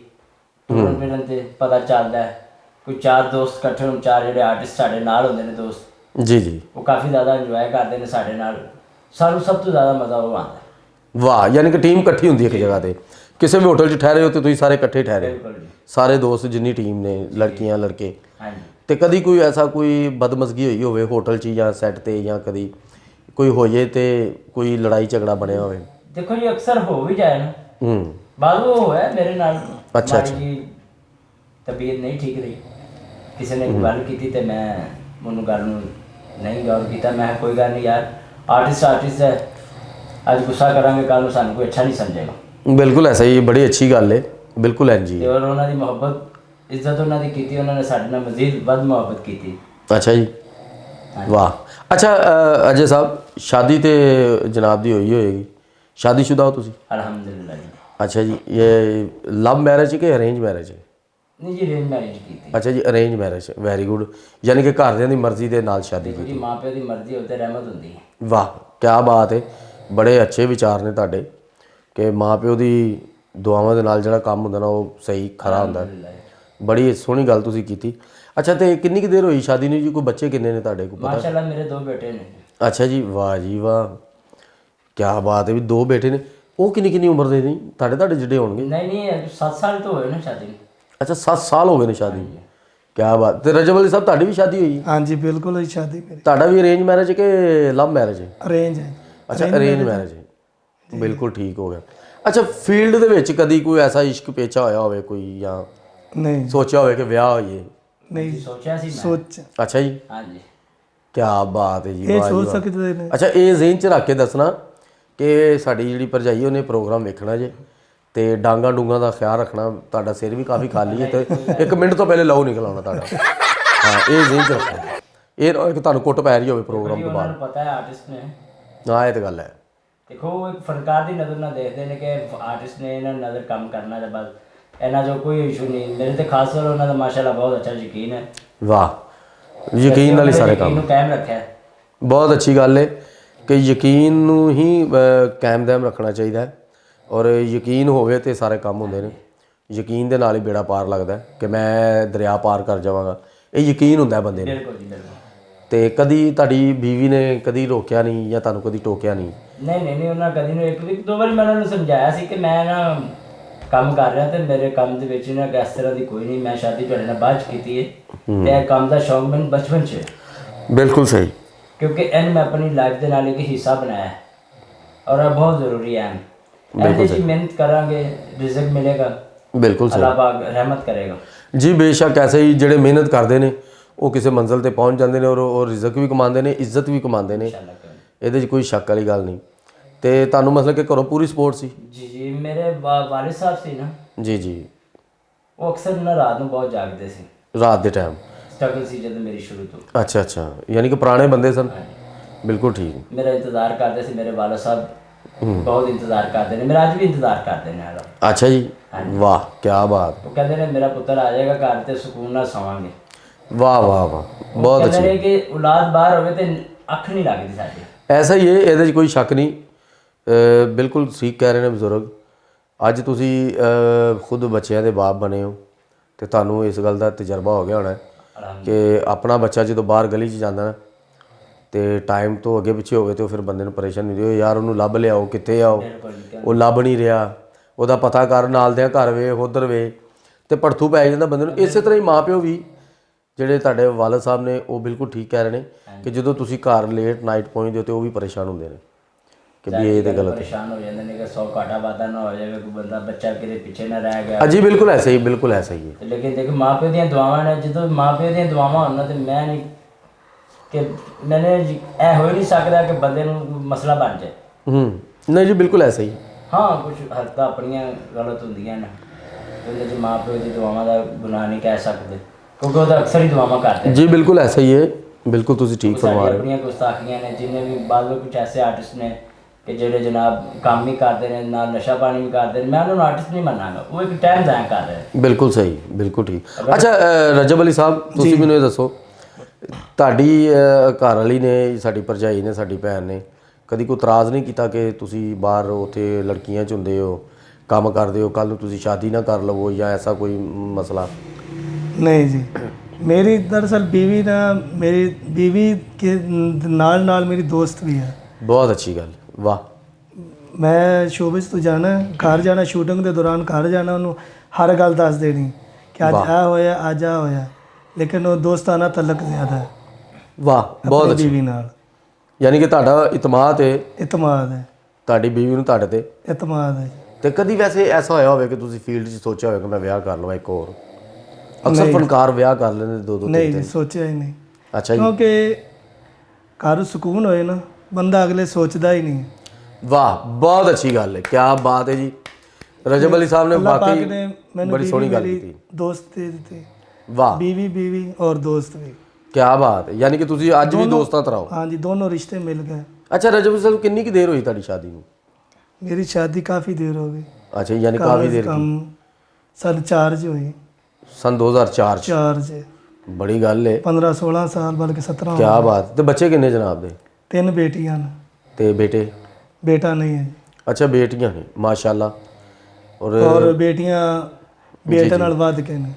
ਟੁਰਨ ਫਿਰਨ ਤੇ ਪਤਾ ਚੱਲਦਾ ਹੈ, ਕੋਈ ਚਾਰ ਦੋਸਤ ਇਕੱਠੇ ਹੋਣ, ਚਾਰ ਜਿਹੜੇ ਆਰਟਿਸਟ ਸਾਡੇ ਨਾਲ ਹੁੰਦੇ ਨੇ ਦੋਸਤ, ਜੀ ਜੀ, ਉਹ ਕਾਫੀ ਜ਼ਿਆਦਾ ਇੰਜੋਏ ਕਰਦੇ ਨੇ ਸਾਡੇ ਨਾਲ। ਸਾਨੂੰ ਸਭ ਤੋਂ ਜ਼ਿਆਦਾ ਮਜ਼ਾ ਉਹ ਆਉਂਦਾ। ਵਾਹ, ਯਾਨੀ ਕਿ ਟੀਮ ਇਕੱਠੀ ਹੁੰਦੀ ਹੈ ਇੱਕ ਜਗ੍ਹਾ ਤੇ। ਕਿਸੇ ਵੀ ਹੋਟਲ 'ਚ ਠਹਿਰੇ ਹੋ ਤੇ ਤੁਸੀਂ ਸਾਰੇ ਇਕੱਠੇ ਠਹਿਰੇ, ਬਿਲਕੁਲ ਜੀ। ਸਾਰੇ ਦੋਸਤ ਜਿੰਨੀ ਟੀਮ ਨੇ, ਲੜਕੀਆਂ ਲੜਕੇ। ਹਾਂਜੀ। ਤੇ ਕਦੀ ਕੋਈ ਐਸਾ ਕੋਈ ਬਦਮਜ਼ਗੀ ਹੋਈ ਹੋਵੇ ਹੋਟਲ 'ਚ ਜਾਂ ਸੈੱਟ ਤੇ, ਜਾਂ ਕਦੀ ਕੋਈ ਹੋ ਜੇ ਤੇ ਕੋਈ ਲੜਾਈ ਝਗੜਾ ਬਣਿਆ ਹੋਵੇ? ਦੇਖੋ ਜੀ, ਅਕਸਰ ਹੋ ਵੀ ਜਾਏ ਨਾ, ਬਾਅਦ ਉਹ ਹੋਇਆ ਮੇਰੇ ਨਾਲ। ਅੱਛਾ, ਮਾੜੀ ਜੀ ਤਬੀਅਤ ਨਹੀਂ ਠੀਕ ਰਹੀ, ਕਿਸੇ ਨੇ ਗੱਲ ਕੀਤੀ ਤੇ ਮੈਂ ਉਹਨੂੰ ਗੱਲ ਨੂੰ ਨਹੀਂ ਗੌਰ ਕੀਤਾ। ਮੈਂ ਕਿਹਾ ਕੋਈ ਗੱਲ ਨਹੀਂ ਯਾਰ, ਆਰਟਿਸਟ ਹੈ, ਅੱਜ ਗੁੱਸਾ ਕਰਾਂਗੇ, ਕੱਲ ਨੂੰ ਸਾਨੂੰ ਕੋਈ ਅੱਛਾ ਨਹੀਂ ਸਮਝੇਗਾ। ਬਿਲਕੁਲ ਐਸਾ ਹੀ, ਬੜੀ ਅੱਛੀ ਗੱਲ ਹੈ, ਬਿਲਕੁਲ ਇੰਝ ਹੀ ਤੇ ਔਰ ਉਹਨਾਂ ਦੀ ਮੁਹੱਬਤ, ਇੱਜ਼ਤ ਉਹਨਾਂ ਦੀ ਕੀਤੀ, ਉਹਨਾਂ ਨੇ ਸਾਡੇ ਨਾਲ ਮਜ਼ੀਦ ਵੱਧ ਮੁਹੱਬਤ ਕੀਤੀ। ਅੱਛਾ ਜੀ, ਵਾਹ। ਅੱਛਾ ਅਜੇ ਸਾਹਿਬ, ਸ਼ਾਦੀ ਤੇ ਜਨਾਬ ਦੀ ਹੋਈ ਹੋਏਗੀ, शादीशुदा हो तुसी? अल्हम्दुलिल्लाह जी। अच्छा जी, ये लव मैरिज है कि अरेंज मैरिज है? नहीं जी, अरेंज मैरिज की थी। अच्छा जी, अरेंज मैरिज, ਵੈਰੀ ਗੁੱਡ। ਯਾਨੀ ਕਿ ਘਰਦਿਆਂ ਦੀ ਮਰਜ਼ੀ ਦੇ ਨਾਲ ਸ਼ਾਦੀ देखो ਕੀਤੀ। जी, माँ प्यो की मर्जी होती रहमत होती है। ਵਾਹ, ਕੀ ਬਾਤ ਹੈ। ਬੜੇ ਅੱਛੇ ਵਿਚਾਰ ਨੇ ਤੁਹਾਡੇ ਕਿ ਮਾਪਿਓ ਦੀ ਦੁਆਵਾਂ ਦੇ ਨਾਲ ਜਿਹੜਾ ਕੰਮ ਹੁੰਦਾ ਨਾ ਉਹ ਸਹੀ ਖਰਾ ਹੁੰਦਾ ਹੈ। अल्हम्दुलिल्लाह। ਬੜੀ ਸੋਹਣੀ ਗੱਲ ਤੁਸੀਂ ਕੀਤੀ। ਅੱਛਾ, ਤੇ ਕਿੰਨੀ ਕੁ ਦੇਰ ਹੋਈ ਸ਼ਾਦੀ ਨੂੰ ਜੀ? ਕੋਈ ਬੱਚੇ ਕਿੰਨੇ ਨੇ ਤੁਹਾਡੇ ਕੋਲ ਪਤਾ? माशाल्लाह मेरे 2 बेटे ने। ਅੱਛਾ ਜੀ, ਵਾਹ ਜੀ ਵਾਹ, ਕੀ ਬਾਤ ਹੈ। ਵੀ 2 ਬੇਟੇ ਨੇ। ਉਹ ਕਿੰਨੀ ਕਿੰਨੀ ਉਮਰ ਦੇ ਨੇ? ਤੁਹਾਡੇ ਜਿਹੜੇ ਹੋਣਗੇ? नहीं नहीं, 7 साल तो हुए ना शादी में। ਅੱਛਾ, 7 ਸਾਲ ਹੋ ਗਏ ਨੇ ਸ਼ਾਦੀ ਨੂੰ। ਕੀ ਬਾਤ। ਤੇ ਰਜਬ ਅਲੀ ਸਾਹਿਬ, ਤੁਹਾਡੀ ਵੀ ਸ਼ਾਦੀ ਹੋਈ? हाँ जी बिल्कुल ही शादी मेरी ਤੁਹਾਡਾ ਵੀ ਅਰੇਂਜ ਮੈਰਿਜ ਕਿ ਲਵ ਮੈਰਿਜ ਹੈ? अरेंज है। ਅੱਛਾ, ਅਰੇਂਜ ਮੈਰਿਜ ਹੈ। ਬਿਲਕੁਲ ਠੀਕ ਹੋ ਗਿਆ। ਅੱਛਾ, ਫੀਲਡ ਦੇ ਵਿੱਚ ਕਦੀ ਕੋਈ ਐਸਾ ਇਸ਼ਕ ਪੇਚਾ ਹੋਇਆ ਹੋਵੇ ਕੋਈ, ਜਾਂ नहीं ਸੋਚਿਆ ਹੋਵੇ ਕਿ ਵਿਆਹ ਹੋਈਏ? नहीं सोचा सी मैं। सोच ਅੱਛਾ ਜੀ, हाँ जी। ਕੀ ਬਾਤ ਹੈ ਜੀ, ये ਵਾਹ ਜੀ सोच ਵਾਹ। सकते ने। ਅੱਛਾ, ਇਹ ਜ਼ਿਹਨ 'ਚ ਰੱਖ ਕੇ ਦੱਸਣਾ ਕਿ ਸਾਡੀ ਜਿਹੜੀ ਭਰਜਾਈ ਉਹਨੇ ਪ੍ਰੋਗਰਾਮ ਵੇਖਣਾ ਜੇ, ਤੇ ਡਾਂਗਾ ਡੂੰਗਾ ਦਾ ਖਿਆਲ ਰੱਖਣਾ। ਤੁਹਾਡਾ ਸਿਰ ਵੀ ਕਾਫੀ ਖਾਲੀ ਹੈ ਤੇ 1 ਮਿੰਟ ਤੋਂ ਪਹਿਲੇ ਲਹੂ ਨਿਕਲ ਆਉਣਾ ਤੁਹਾਡਾ। ਹਾਂ, ਇਹ ਜ਼ਿਹਨ 'ਚ ਰੱਖੋ। ਇਹ ਨਾ ਹੋਏ ਕਿ ਤੁਹਾਨੂੰ ਕੁੱਟ ਪੈ ਰਹੀ ਹੋਵੇ ਪ੍ਰੋਗਰਾਮ ਤੋਂ ਬਾਅਦ। उन्होंने पता है आर्टिस्ट ने। ਹਾਂ, ਇਹ ਤਾਂ ਗੱਲ ਹੈ। देखो वो एक फनकार की नज़र ना देखते हैं कि आर्टिस्ट ने इन्होंने नज़र कम करना है, बस इन्ना जो कोई इशू नहीं। मेरे तो खास तौर उन्होंने माशाल्लाह बहुत अच्छा यकीन है। ਵਾਹ, ਯਕੀਨ ਨਾਲ ਹੀ ਸਾਰੇ ਕੰਮ। यकीन को कायम रखा है। ਬਹੁਤ ਅੱਛੀ ਗੱਲ ਹੈ ਕਿ ਯਕੀਨ ਨੂੰ ਹੀ ਕਾਇਮ ਦੈਮ ਰੱਖਣਾ ਚਾਹੀਦਾ ਹੈ, ਔਰ ਯਕੀਨ ਹੋਵੇ ਤੇ ਸਾਰੇ ਕੰਮ ਹੁੰਦੇ ਨੇ। ਯਕੀਨ ਦੇ ਨਾਲ ਹੀ ਬੇੜਾ ਪਾਰ ਲੱਗਦਾ ਹੈ ਕਿ ਮੈਂ ਦਰਿਆ ਪਾਰ ਕਰ ਜਾਵਾਂਗਾ। ਇਹ ਯਕੀਨ ਹੁੰਦਾ ਬੰਦੇ ਨੂੰ। बिल्कुल जी बिल्कुल। ਤੇ ਕਦੀ ਤੁਹਾਡੀ ਬੀਵੀ ਨੇ ਕਦੀ ਰੋਕਿਆ ਨਹੀਂ ਜਾਂ ਤੁਹਾਨੂੰ ਕਦੀ ਟੋਕਿਆ ਨਹੀਂ? नहीं नहीं नहीं, उन्होंने कभी नहीं। 1 2 बार मैं उन्होंने समझाया सी कि मैं ना ਕੰਮ ਕਰ ਰਿਹਾ ਤੇ ਮੇਰੇ ਕੰਮ ਦੇ ਵਿੱਚ ਨਾ ਇਸ ਤਰ੍ਹਾਂ ਦੀ ਕੋਈ ਨਹੀਂ। ਮੈਂ ਸ਼ਾਦੀ ਤੁਹਾਡੇ ਨਾਲ ਬਾਅਦ 'ਚ ਕੀਤੀ ਹੈ ਤੇ ਇਹ ਕੰਮ ਦਾ ਸ਼ੌਕ ਮੈਨੂੰ ਬਚਪਨ 'ਚ ਹੈ, ਬਿਲਕੁਲ ਸਹੀ। ਕਿਉਂਕਿ ਇਹਨੂੰ ਮੈਂ ਆਪਣੀ ਲਾਈਫ ਦੇ ਨਾਲ ਇੱਕ ਹਿੱਸਾ ਬਣਾਇਆ ਹੈ ਔਰ ਇਹ ਬਹੁਤ ਜ਼ਰੂਰੀ ਹੈ। ਇਹਦੇ 'ਚ ਮਿਹਨਤ ਕਰਾਂਗੇ, ਰਿਜ਼ਕ ਮਿਲੇਗਾ, ਬਿਲਕੁਲ ਸਹੀ ਅੱਲਾਹ ਪਾਕ ਰਹਿਮਤ ਕਰੇਗਾ ਜੀ। ਬੇਸ਼ੱਕ ਐਸੇ ਹੀ ਜਿਹੜੇ ਮਿਹਨਤ ਕਰਦੇ ਨੇ ਉਹ ਕਿਸੇ ਮੰਜ਼ਿਲ ਤੇ ਪਹੁੰਚ ਜਾਂਦੇ ਨੇ, ਔਰ ਉਹ ਰਿਜ਼ਕ ਵੀ ਕਮਾਉਂਦੇ ਨੇ, ਇੱਜ਼ਤ ਵੀ ਕਮਾਉਂਦੇ ਨੇ। इंशाल्लाह करेंगे। ਇਹਦੇ 'ਚ ਕੋਈ ਸ਼ੱਕ ਵਾਲੀ ਗੱਲ ਨਹੀਂ। ਤੇ ਤੁਹਾਨੂੰ ਮਤਲਬ ਕਿ ਘਰੋਂ ਪੂਰੀ ਸਪੋਰਟ ਸੀ? जी जी, मेरे वालिद साहब ਸੀ ਨਾ, ਜੀ ਜੀ। ਉਹ ਅਕਸਰ ਨਾ ਰਾਤ ਨੂੰ ਬਹੁਤ ਜਾਗਦੇ ਸੀ। ਰਾਤ ਦੇ ਟਾਈਮ? ਸਟਰਗਲ ਸੀ ਜਦੋਂ ਮੇਰੀ ਸ਼ੁਰੂ ਤੋਂ। ਅੱਛਾ ਅੱਛਾ, ਯਾਨੀ ਕਿ ਪੁਰਾਣੇ ਬੰਦੇ ਸਨ। ਬਿਲਕੁਲ ਠੀਕ। ਮੇਰਾ ਇੰਤਜ਼ਾਰ ਕਰਦੇ ਸੀ ਮੇਰੇ ਵਾਲਿਦ ਸਾਹਿਬ, ਬਹੁਤ ਇੰਤਜ਼ਾਰ ਕਰਦੇ ਨੇ ਮੇਰਾ, ਅੱਜ ਵੀ ਇੰਤਜ਼ਾਰ ਕਰਦੇ ਨੇ ਹਾਲਾ। ਅੱਛਾ ਜੀ, ਵਾਹ ਕੀ ਬਾਤ। ਉਹ ਕਹਿੰਦੇ ਨੇ ਮੇਰਾ ਪੁੱਤਰ ਆ ਜਾਏਗਾ ਘਰ ਤੇ ਸਕੂਨ ਨਾਲ ਸੌਵਾਂਗੇ। ਵਾਹ ਵਾਹ ਵਾਹ, ਬਹੁਤ ਕਹਿੰਦੇ ਅੱਛੀ। ਨੇ ਕਿ ਔਲਾਦ ਬਾਹਰ ਹੋਵੇ ਤੇ ਅੱਖ ਨਹੀਂ ਲੱਗਦੀ ਸਾਡੀ। ਐਸਾ ਹੀ ਹੈ, ਇਹਦੇ 'ਚ ਕੋਈ ਸ਼ੱਕ ਨਹੀਂ। ਬਿਲਕੁਲ ਠੀਕ ਕਹਿ ਰਹੇ ਨੇ ਬਜ਼ੁਰਗ। ਅੱਜ ਤੁਸੀਂ ਖੁਦ ਬੱਚਿਆਂ ਦੇ ਬਾਪ ਬਣੇ ਹੋ ਤੇ ਤੁਹਾਨੂੰ ਇਸ ਗੱਲ ਦਾ ਤਜਰਬਾ ਹੋ ਗਿਆ ਹੋਣਾ ਕਿ ਆਪਣਾ ਬੱਚਾ ਜਦੋਂ ਬਾਹਰ ਗਲੀ 'ਚ ਜਾਂਦਾ ਨਾ ਤੇ ਟਾਈਮ ਤੋਂ ਅੱਗੇ ਪਿੱਛੇ ਹੋਵੇ ਤੇ ਉਹ ਫਿਰ ਬੰਦੇ ਨੂੰ ਪਰੇਸ਼ਾਨੀ ਹੁੰਦੀ ਹੈ, ਯਾਰ ਉਹਨੂੰ ਲੱਭ ਲਿਆਓ, ਕਿੱਥੇ ਆਓ, ਉਹ ਲੱਭ ਨਹੀਂ ਰਿਹਾ, ਉਹਦਾ ਪਤਾ ਕਰ, ਨਾਲ ਦਿਆਂ ਘਰ ਵੇ, ਉੱਧਰ ਵੇ, ਤੇ ਭੜਥੂ ਪੈ ਜਾਂਦਾ ਬੰਦੇ ਨੂੰ। ਇਸੇ ਤਰ੍ਹਾਂ ਹੀ ਮਾਂ ਪਿਓ ਵੀ, ਜਿਹੜੇ ਤੁਹਾਡੇ ਵਾਲਿਦ ਸਾਹਿਬ ਨੇ, ਉਹ ਬਿਲਕੁਲ ਠੀਕ ਕਹਿ ਰਹੇ ਨੇ ਕਿ ਜਦੋਂ ਤੁਸੀਂ ਘਰ ਲੇਟ ਨਾਈਟ ਪਹੁੰਚਦੇ ਹੋ ਤੇ ਉਹ ਵੀ ਪਰੇਸ਼ਾਨ ਹੁੰਦੇ ਨੇ ਕਿ ਵੀ ਇਹ ਤੇ ਗਲਤ ਹੈ। ਪਰੇਸ਼ਾਨ ਹੋ ਜਾਂਦੇ ਨੇ ਕਿ 100 ਘਾਟਾ ਵਾਧਾ ਨਾ ਹੋ ਜਾਵੇ, ਕੋਈ ਬੰਦਾ ਬੱਚਾ ਕਿਤੇ ਪਿੱਛੇ ਨਾ ਰਹਿ ਗਿਆ। ਹਾਂਜੀ ਬਿਲकुल ऐसा ही, बिल्कुल ऐसा ही है। ਤੇ ਲੇਕਿਨ ਦੇਖੋ ਮਾਪਿਓ ਦੀਆਂ ਦੁਆਵਾਂ ਨੇ, ਜਦੋਂ ਮਾਪਿਓ ਦੀਆਂ ਦੁਆਵਾਂ ਹੋਣ ਨਾ ਤੇ ਮੈਂ ਨਹੀਂ ਕਿ ਮੈਨੇ ਇਹ ਹੋ ਹੀ ਨਹੀਂ ਸਕਦਾ ਕਿ ਬੰਦੇ ਨੂੰ ਮਸਲਾ ਬਣ ਜਾਏ। नहीं जी बिल्कुल ऐसा ही। ਹਾਂ ਕੁਝ ਹਰਕਤਾਂ ਆਪਣੀਆਂ ਗਲਤ ਹੁੰਦੀਆਂ ਨੇ, ਉਹਦੇ 'ਚ ਮਾਪਿਓ ਦੀ ਦੁਆਵਾਂ ਦਾ ਗੁਨਾਹ ਨਹੀਂ ਕਹਿ ਸਕਦੇ ਕਿਉਂਕਿ ਉਹ ਤਾਂ ਅਕਸਰ ਹੀ ਦੁਆਵਾਂ ਕਰਦੇ ਨੇ। जी बिल्कुल ऐसा ही है, बिल्कुल ਤੁਸੀਂ ਠੀਕ ਫਰਮਾ ਸਾਡੀਆਂ ਰਹੇ ਹੋ। ਆਪਣੀਆਂ ਗੁਸਤਾਖੀਆਂ ਨੇ, ਜਿੰਨੇ ਵੀ ਬਾਅਦ ਵਿੱਚ ਕੁਝ ਐਸੇ ਆਰਟਿਸਟ ਨੇ ਕਿ ਜਿਹੜੇ ਜਨਾਬ ਕੰਮ ਵੀ ਕਰਦੇ ਨੇ ਨਾਲ ਨਸ਼ਾ ਪਾਣੀ ਵੀ ਕਰਦੇ ਨੇ, ਮੈਂ ਉਹਨਾਂ ਨੂੰ ਆਰਟਿਸਟ ਨਹੀਂ ਮੰਨਾਂਗਾ, ਉਹ ਇੱਕ ਟਾਈਮ ਜ਼ਾਇਆ ਕਰ ਰਹੇ ਨੇ। ਬਿਲਕੁਲ ਸਹੀ, ਬਿਲਕੁਲ ਠੀਕ। ਅੱਛਾ ਰਜਬ ਅਲੀ ਸਾਹਿਬ, ਤੁਸੀਂ ਮੈਨੂੰ ਇਹ ਦੱਸੋ, ਤੁਹਾਡੀ ਘਰ ਵਾਲੀ ਨੇ, ਸਾਡੀ ਭਰਜਾਈ ਨੇ, ਸਾਡੀ ਭੈਣ ਨੇ ਕਦੀ ਕੋਈ ਇਤਰਾਜ਼ ਨਹੀਂ ਕੀਤਾ ਕਿ ਤੁਸੀਂ ਬਾਹਰ ਉੱਥੇ ਲੜਕੀਆਂ 'ਚ ਹੁੰਦੇ ਹੋ, ਕੰਮ ਕਰਦੇ ਹੋ, ਕੱਲ ਨੂੰ ਤੁਸੀਂ ਸ਼ਾਦੀ ਨਾ ਕਰ ਲਵੋ ਜਾਂ ਐਸਾ ਕੋਈ ਮਸਲਾ? नहीं जी, मेरी दरअसल बीवी ना, मेरी बीवी के नाल नाल मेरी दोस्त भी है। ਬਹੁਤ ਅੱਛੀ ਗੱਲ, ਵਾਹ। मैं शोबिस तो जाना घर जाना, शूटिंग के दौरान घर जाना, ਉਹਨੂੰ हर गल दस देनी कि अज आ होया, अज आ होया, लेकिन वो दोस्ताना तलक ज़्यादा है ਵਾਹ, ਬਹੁਤ अपनी ਅੱਛੀ। बीवी नाल। ਯਾਨੀ ਕਿ ਤੁਹਾਡਾ ਇਤਮਾਦ ਹੈ इतमाद है, ਤੁਹਾਡੀ ਬੀਵੀ ਨੂੰ ਤੁਹਾਡੇ ਤੇ। इतमाद है। ਤੇ ਕਦੀ ਵੈਸੇ ਐਸਾ ਹੋਇਆ ਹੋਵੇ ਕਿ ਤੁਸੀਂ ਫੀਲਡ 'ਚ ਸੋਚਿਆ ਹੋਵੇ ਕਿ ਮੈਂ ਵਿਆਹ ਕਰ ਲਵਾਂ ਇੱਕ ਹੋਰ? ਅਕਸਰ ਫਨਕਾਰ ਵਿਆਹ ਕਰ ਲੈਂਦੇ ਦੋ ਦੋ नहीं ਤਿੰਨ जी, सोचा ही नहीं, ਤਿੰਨ। ਅੱਛਾ ਜੀ, क्योंकि घर सुकून होए ना, बंदा अगले सोचता ही नहीं। ਵਾਹ, ਬਹੁਤ ਅੱਛੀ ਗੱਲ ਹੈ, ਕੀ ਬਾਤ ਹੈ ਜੀ। ਰਜਬ ਅਲੀ ਸਾਹਿਬ ਨੇ अल्लाह पाक ਵਾਕਈ ने मैंने ਬੜੀ ਸੋਹਣੀ ਗੱਲ मेरी ਕੀਤੀ। दोस्त दे दी, ਵਾਹ, बीवी बीवी और दोस्त भी। ਕੀ ਬਾਤ ਹੈ। ਯਾਨੀ ਕਿ ਤੁਸੀਂ ਅੱਜ ਵੀ ਦੋਸਤਾਂ ਤਰ੍ਹਾਂ ਹੋ। हाँ जी, दोनों रिश्ते मिल गए। ਅੱਛਾ ਰਜਬ ਅਲੀ ਸਾਹਿਬ, ਕਿੰਨੀ ਕੁ ਦੇਰ ਹੋਈ ਤੁਹਾਡੀ ਸ਼ਾਦੀ ਨੂੰ? मेरी शादी काफ़ी देर हो गई। अच्छा, यानी काफ़ी देर कम सन 4 च हुई। सन 2004 ਚ। 4 च ਬੜੀ ਗੱਲ ਹੈ। 15-16 ਸਾਲ ਬਲਕਿ 17 ਕਿਆ ਬਾਤ। ਤੇ ਬੱਚੇ ਕਿੰਨੇ ਜਨਾਬ ਦੇ? 3 ਬੇਟੀਆਂ ਨੇ, ਤੇ ਬੇਟੇ? ਬੇਟਾ ਨਹੀਂ ਹੈ ਜੀ। ਅੱਛਾ, ਬੇਟੀਆਂ ਨੇ, ਮਾਸ਼ਾਅੱਲਾ। ਔਰ ਬੇਟੀਆਂ ਬੇਟੇ ਨਾਲ ਵੱਧ ਕੇ ਨੇ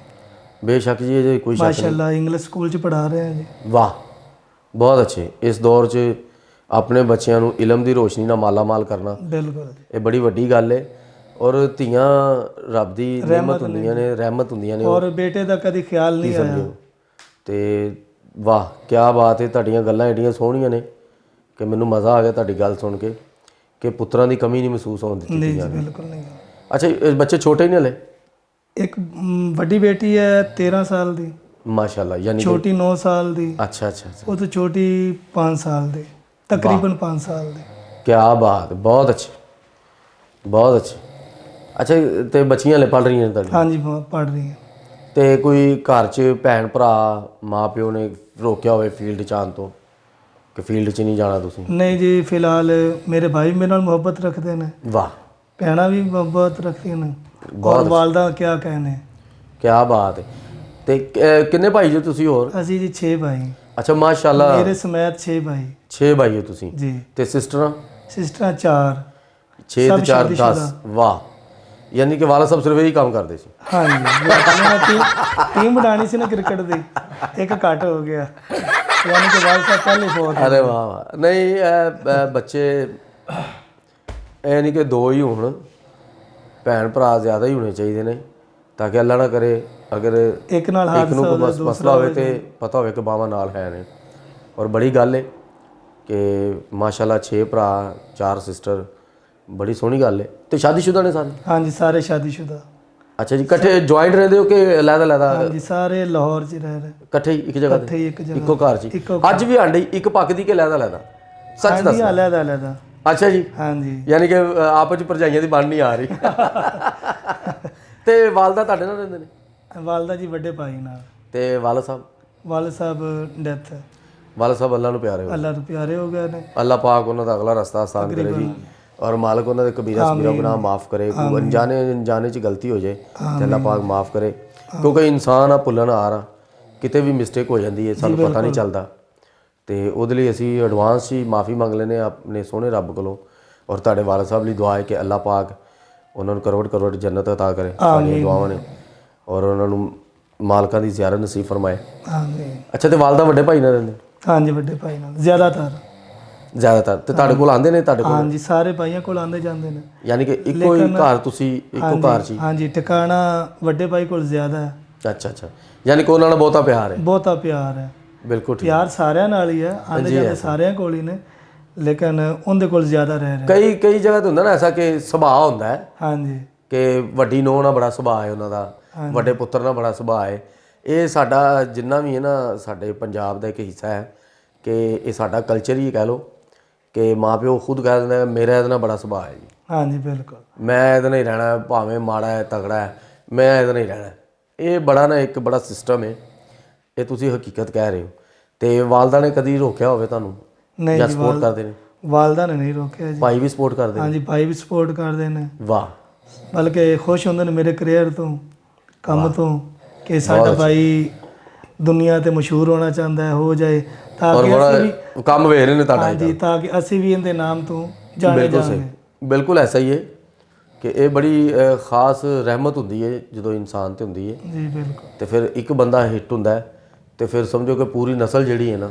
ਬੇਸ਼ੱਕ ਜੀ, ਇਹ ਕੋਈ ਸ਼ੱਕ ਨਹੀਂ। ਮਾਸ਼ਾਅੱਲਾ। ਇੰਗਲਿਸ਼ ਸਕੂਲ ਚ ਪੜ੍ਹਾ ਰਹੇ ਹਾਂ ਜੀ। ਵਾਹ, ਬਹੁਤ ਅੱਛੇ। ਇਸ ਦੌਰ 'ਚ ਆਪਣੇ ਬੱਚਿਆਂ ਨੂੰ ਇਲਮ ਦੀ ਰੋਸ਼ਨੀ ਨਾਲ ਮਾਲਾ ਮਾਲ ਕਰਨਾ, ਬਿਲਕੁਲ ਜੀ। ਇਹ ਬੜੀ ਵੱਡੀ ਗੱਲ ਹੈ। ਔਰ ਧੀਆਂ ਰੱਬ ਦੀ ਰਹਿਮਤ ਹੁੰਦੀਆਂ ਨੇ, ਰਹਿਮਤ ਹੁੰਦੀਆਂ ਨੇ। ਔਰ ਬੇਟੇ ਦਾ ਕਦੀ ਖਿਆਲ ਨਹੀਂ ਆਇਆ। ਤੇ ਵਾਹ, ਕਿਆ ਬਾਤ ਹੈ। ਤੁਹਾਡੀਆਂ ਗੱਲਾਂ ਐਡੀਆਂ ਸੋਹਣੀਆਂ ਨੇ ਕਿ ਮੈਨੂੰ ਮਜ਼ਾ ਆ ਗਿਆ ਤੁਹਾਡੀ ਗੱਲ ਸੁਣ ਕੇ, ਕਿ ਪੁੱਤਰਾਂ ਦੀ ਕਮੀ ਨਹੀਂ ਮਹਿਸੂਸ ਹੋਣ ਦਿੱਤੀ। ਨਹੀਂ ਜੀ, ਬਿਲਕੁਲ ਨਹੀਂ। ਅੱਛਾ, ਇਹ ਬੱਚੇ ਛੋਟੇ ਹੀ ਨੇ ਹਲੇ? ਇੱਕ ਵੱਡੀ ਬੇਟੀ ਹੈ 13 ਸਾਲ ਦੀ, ਮਾਸ਼ਾਅੱਲਾ। ਯਾਨੀ ਕਿ ਛੋਟੀ 9 ਸਾਲ ਦੀ, ਅੱਛਾ ਅੱਛਾ ਅੱਛਾ, ਉਹ ਤੋਂ ਛੋਟੀ 5 ਸਾਲ ਦੀ, ਤਕਰੀਬਨ 5 ਸਾਲ ਦੀ। ਕਿਆ ਬਾਤ, ਬਹੁਤ ਅੱਛੇ, ਬਹੁਤ ਅੱਛੇ। ਅੱਛਾ, ਤੇ ਬੱਚੀਆਂ ਹਲੇ ਪੜ੍ਹ ਰਹੀਆਂ ਨੇ ਤੁਹਾਡੀਆਂ? ਹਾਂਜੀ, ਪੜ੍ਹ ਰਹੀ ਹੈ। ਤੇ ਕੋਈ ਘਰ 'ਚ ਭੈਣ ਭਰਾ ਮਾਂ ਪਿਓ ਨੇ ਰੋਕਿਆ ਹੋਵੇ ਫੀਲਡ 'ਚ ਆਉਣ ਤੋਂ, ਕਿ ਫੀਲਡ 'ਚ ਨਹੀਂ ਜਾਣਾ ਤੁਸੀਂ? ਨਹੀਂ ਜੀ, ਫਿਲਹਾਲ ਮੇਰੇ ਭਾਈ ਮੇਰੇ ਨਾਲ ਮੁਹੱਬਤ ਰੱਖਦੇ ਨੇ, ਵਾਹ, ਭੈਣਾਂ ਵੀ ਮੁਹੱਬਤ ਰੱਖਦੀਆਂ ਨੇ, ਔਰ ਵਾਲਦਾ ਕਿਆ कहने। ਕਿਆ ਬਾਤ ਹੈ। ਤੇ ਕਿੰਨੇ ਭਾਈ ਜੋ ਤੁਸੀਂ ਹੋਰ? ਅਸੀਂ ਜੀ 6 ਭਾਈ। ਅੱਛਾ, ਮਾਸ਼ਾਅੱਲਾ। ਮੇਰੇ ਸਮੇਤ 6 ਭਾਈ 6 ਭਾਈ ਹੋ ਤੁਸੀਂ ਜੀ। ਤੇ ਸਿਸਟਰਾਂ? ਸਿਸਟਰਾਂ 4। 6 ਤੇ 4 10। ਵਾਹ, ਯਾਨੀ ਕਿ ਵਾਲਾ ਸਾਹਿਬ ਸਿਰਫ ਇਹੀ ਕੰਮ ਕਰਦੇ ਸੀ। ਹਾਂਜੀ, ਟੀਮ ਬਣਾਣੀ ਸੀ ਨਾ ਕ੍ਰਿਕਟ ਦੀ, ਇੱਕ ਘੱਟ ਹੋ ਗਿਆ, ਯਾਨੀ ਕਿ ਵਾਲ ਸਾਹਿਬ ਪਹਿਲੇ ਫੋਨ। ਅਰੇ ਵਾਹ ਵਾਹ। ਨਹੀਂ, ਇਹ ਬੱਚੇ ਇਹ ਨਹੀਂ ਕਿ 2 ਹੀ ਹੋਣ, ਭੈਣ ਭਰਾ ਜ਼ਿਆਦਾ ਹੀ ਹੋਣੇ ਚਾਹੀਦੇ ਨੇ, ਤਾਂ ਕਿ ਅੱਲਾ ਨਾ ਕਰੇ ਅਗਰ ਇੱਕ ਨਾਲ ਇੱਕ ਨੂੰ ਕੋਈ ਮਸਲਾ ਹੋਵੇ ਤੇ ਪਤਾ ਹੋਵੇ ਕਿ ਬਾਵਾਂ ਨਾਲ ਹੈ ਨੇ। ਔਰ ਬੜੀ ਗੱਲ ਹੈ ਕਿ ਮਾਸ਼ਾਅੱਲਾ 6 ਭਰਾ 4 ਸਿਸਟਰ, ਬੜੀ ਸੋਹਣੀ ਗੱਲ ਹੈ। ਤੇ ਸ਼ਾਦੀशुदा ਨੇ ਸਾਰੇ? ਹਾਂਜੀ, ਸਾਰੇ ਸ਼ਾਦੀशुदा। ਅੱਛਾ ਜੀ, ਇਕੱਠੇ ਜੁਆਇੰਟ ਰਹਿੰਦੇ ਹੋ ਕਿ ਅਲੱਗ ਅਲੱਗ? ਹਾਂਜੀ, ਸਾਰੇ ਲਾਹੌਰ 'ਚ ਰਹਿ ਰਹੇ। ਇਕੱਠੇ ਹੀ ਇੱਕ ਜਗ੍ਹਾ ਤੇ? ਇਕੱਠੇ ਇੱਕ ਜਗ੍ਹਾ, ਇੱਕੋ ਘਰ 'ਚ? ਅੱਜ ਵੀ ਆਂਡੇ ਇੱਕ ਪੱਕਦੀ ਕਿ ਅਲੱਗ ਅਲੱਗ? ਸੱਚ ਦੱਸ। ਅਲੱਗ ਅਲੱਗ। ਅੱਛਾ ਜੀ, ਹਾਂਜੀ। ਯਾਨੀ ਕਿ ਆਪਸ ਚ ਭਰਜਾਈਆਂ ਦੀ ਬਣ ਨਹੀਂ ਆ ਰਹੀ। ਤੇ ਵਾਲਦਾ ਤੁਹਾਡੇ ਨਾਲ ਰਹਿੰਦੇ ਨੇ? ਵਾਲਦਾ ਜੀ ਵੱਡੇ ਭਾਈ ਨਾਲ। ਤੇ ਵਾਲਦ ਸਾਹਿਬ? ਵਾਲਦ ਸਾਹਿਬ ਡੈਥ ਹੈ। ਵਾਲਦ ਸਾਹਿਬ ਅੱਲਾ ਨੂੰ ਪਿਆਰੇ ਹੋ? ਅੱਲਾ ਨੂੰ ਪਿਆਰੇ ਹੋ ਗਏ ਨੇ। ਅੱਲਾ ਪਾਕ ਉਹਨਾਂ ਦਾ ਅਗਲਾ ਰਸਤਾ ਆਸਾਨ ਕਰੇ ਜੀ, ਔਰ ਮਾਲਕ ਉਹਨਾਂ ਦੇ ਕਬੀਰਾ ਸਗੀਰਾ ਗੁਨਾਹ ਮਾਫ ਕਰੇ। ਕੋਈ ਅਣਜਾਣੇ ਚ ਗਲਤੀ ਹੋ ਜਾਏ ਤੇ ਅੱਲਾ ਪਾਕ ਮਾਫ ਕਰੇ, ਕਿਉਂਕਿ ਇਨਸਾਨ ਆ ਭੁੱਲਣ ਹਾਰ, ਕਿਤੇ ਵੀ ਮਿਸਟੇਕ ਹੋ ਜਾਂਦੀ ਹੈ, ਸਾਨੂੰ ਪਤਾ ਨਹੀਂ ਚੱਲਦਾ। ਤੇ ਉਹਦੇ ਲਈ ਅਸੀਂ ਐਡਵਾਂਸ ਹੀ ਮਾਫੀ ਮੰਗ ਲੈਂਦੇ ਆਪਣੇ ਸੋਹਣੇ ਰੱਬ ਕੋਲੋਂ। ਔਰ ਤੁਹਾਡੇ ਵਾਲਦ ਸਾਹਿਬ ਲਈ ਦੁਆ ਹੈ ਕਿ ਅੱਲਾ ਪਾਕ ਉਹਨਾਂ ਨੂੰ ਕਰੋੜ ਕਰੋੜ ਜੰਨਤ ਅਤਾ ਕਰੇ, ਸਾਡੀਆਂ ਦੁਆਵਾਂ ਨੇ। ਔਰ ਉਹਨਾਂ ਨੂੰ ਮਾਲਕਾਂ ਦੀ ਜ਼ਿਆਰਤ ਨਸੀਬ ਫਰਮਾਏ। ਆਮੀਨ। ਅੱਛਾ, ਤੇ ਵਾਲਦਾ ਵੱਡੇ ਭਾਈ ਨਾਲ ਰਹਿੰਦੇ? ਹਾਂਜੀ, ਵੱਡੇ ਭਾਈ ਨਾਲ ਜ਼ਿਆਦਾਤਰ। ਤੇ ਤੁਹਾਡੇ ਕੋਲ ਆਉਂਦੇ ਨੇ? ਤੁਹਾਡੇ ਕੋਲ? ਹਾਂਜੀ, ਸਾਰੇ ਭਾਈਆਂ ਕੋਲ ਆਉਂਦੇ ਜਾਂਦੇ ਨੇ। ਯਾਨੀ ਕਿ ਇੱਕੋ ਹੀ ਘਰ ਤੁਸੀਂ, ਇੱਕੋ ਘਰ 'ਚ? ਹਾਂਜੀ, ਟਿਕਾਣਾ ਵੱਡੇ ਭਾਈ ਕੋਲ ਜ਼ਿਆਦਾ ਹੈ। ਅੱਛਾ ਅੱਛਾ, ਯਾਨੀ ਕਿ ਉਹਨਾਂ ਨਾਲ ਬਹੁਤਾ ਪਿਆਰ ਹੈ? ਬਹੁਤਾ ਪਿਆਰ ਹੈ। ਬਿਲਕੁਲ ਠੀਕ। ਪਿਆਰ ਸਾਰਿਆਂ ਨਾਲ ਹੀ ਹੈ, ਆਉਂਦੇ ਜਾਂਦੇ ਸਾਰਿਆਂ ਕੋਲ ਹੀ ਨੇ, ਲੇਕਿਨ ਉਹਦੇ ਕੋਲ ਜ਼ਿਆਦਾ ਰਹਿ ਰਿਹਾ। ਕਈ ਜਗ੍ਹਾ ਤੇ ਹੁੰਦਾ ਨਾ ਐਸਾ ਕਿ ਸੁਭਾਅ ਹੁੰਦਾ ਹੈ ਹਾਂਜੀ, ਕਿ ਵੱਡੀ ਨੂੰਹ ਨਾਲ ਬੜਾ ਸੁਭਾਅ ਹੈ ਉਹਨਾਂ ਦਾ, ਵੱਡੇ ਪੁੱਤਰ ਨਾਲ ਬੜਾ ਸੁਭਾਅ ਹੈ। ਇਹ ਸਾਡਾ ਜਿੰਨਾ ਵੀ ਹੈ ਨਾ, ਸਾਡੇ ਪੰਜਾਬ ਦਾ ਇੱਕ ਹਿੱਸਾ ਹੈ ਕਿ ਇਹ ਸਾਡਾ ਕਲਚਰ ਹੀ ਕਹਿ ਲਓ ਕਿ ਮਾਂ ਪਿਓ ਖੁਦ ਕਹਿ ਦਿੰਦੇ ਮੇਰਾ ਇਹਦੇ ਨਾਲ ਬੜਾ ਸੁਭਾਅ ਹੈ ਜੀ। ਹਾਂਜੀ, ਬਿਲਕੁਲ। ਮੈਂ ਇਹਦੇ ਨਾਲ ਹੀ ਰਹਿਣਾ, ਭਾਵੇਂ ਮਾੜਾ ਹੈ ਤਗੜਾ ਹੈ, ਮੈਂ ਇਹਦੇ ਨਾਲ ਹੀ ਰਹਿਣਾ। ਇਹ ਬੜਾ ਨਾ ਇੱਕ ਬੜਾ ਸਿਸਟਮ ਹੈ, ਇਹ ਤੁਸੀਂ ਹਕੀਕਤ ਕਹਿ ਰਹੇ ਹੋ। ਤੇ ਵਾਲਦਾ ਨੇ ਕਦੀ ਰੋਕਿਆ ਹੋਵੇ ਤੁਹਾਨੂੰ? ਨਹੀਂ ਜਾਂ ਜੀ, ਸਪੋਰਟ ਕਰਦੇ ਨੇ? ਵਾਲਦਾ ਨੇ ਨਹੀਂ ਰੋਕਿਆ ਜੀ। ਭਾਈ ਵੀ ਸਪੋਰਟ ਕਰਦੇ ਨੇ? ਹਾਂਜੀ, ਭਾਈ ਵੀ ਸਪੋਰਟ ਕਰਦੇ ਨੇ, ਵਾਹ। ਬਲਕਿ ਖੁਸ਼ ਹੁੰਦੇ ਨੇ ਮੇਰੇ ਕਰੀਅਰ ਤੋਂ, ਕੰਮ ਤੋਂ, ਕਿ ਸਾਡਾ ਭਾਈ ਦੁਨੀਆ ਤੇ ਮਸ਼ਹੂਰ ਹੋਣਾ ਚਾਹੁੰਦਾ ਹੈ, ਹੋ ਜਾਏ, ਤਾਂ ਕਿ ਅਸੀਂ ਵੀ ਕੰਮ ਵੇਖ ਰਹੇ ਨੇ ਤੁਹਾਡਾ। ਹਾਂਜੀ, ਤਾਂ ਕਿ ਅਸੀਂ ਵੀ ਇਹਦੇ ਨਾਮ ਤੋਂ ਜਾਣੇ ਜਾਵਾਂਗੇ। ਬਿਲਕੁਲ ਐਸਾ ਹੀ ਹੈ ਕਿ ਇਹ ਬੜੀ ਖਾਸ ਰਹਿਮਤ ਹੁੰਦੀ ਹੈ ਜਦੋਂ ਇਨਸਾਨ ਤੇ ਹੁੰਦੀ ਹੈ ਜੀ। ਬਿਲਕੁਲ। ਤੇ ਫਿਰ ਇੱਕ ਬੰਦਾ ਹਿੱਟ ਹੁੰਦਾ ਹੈ ਤੇ ਫਿਰ ਸਮਝੋ ਕਿ ਪੂਰੀ ਨਸਲ ਜਿਹੜੀ ਹੈ ਨਾ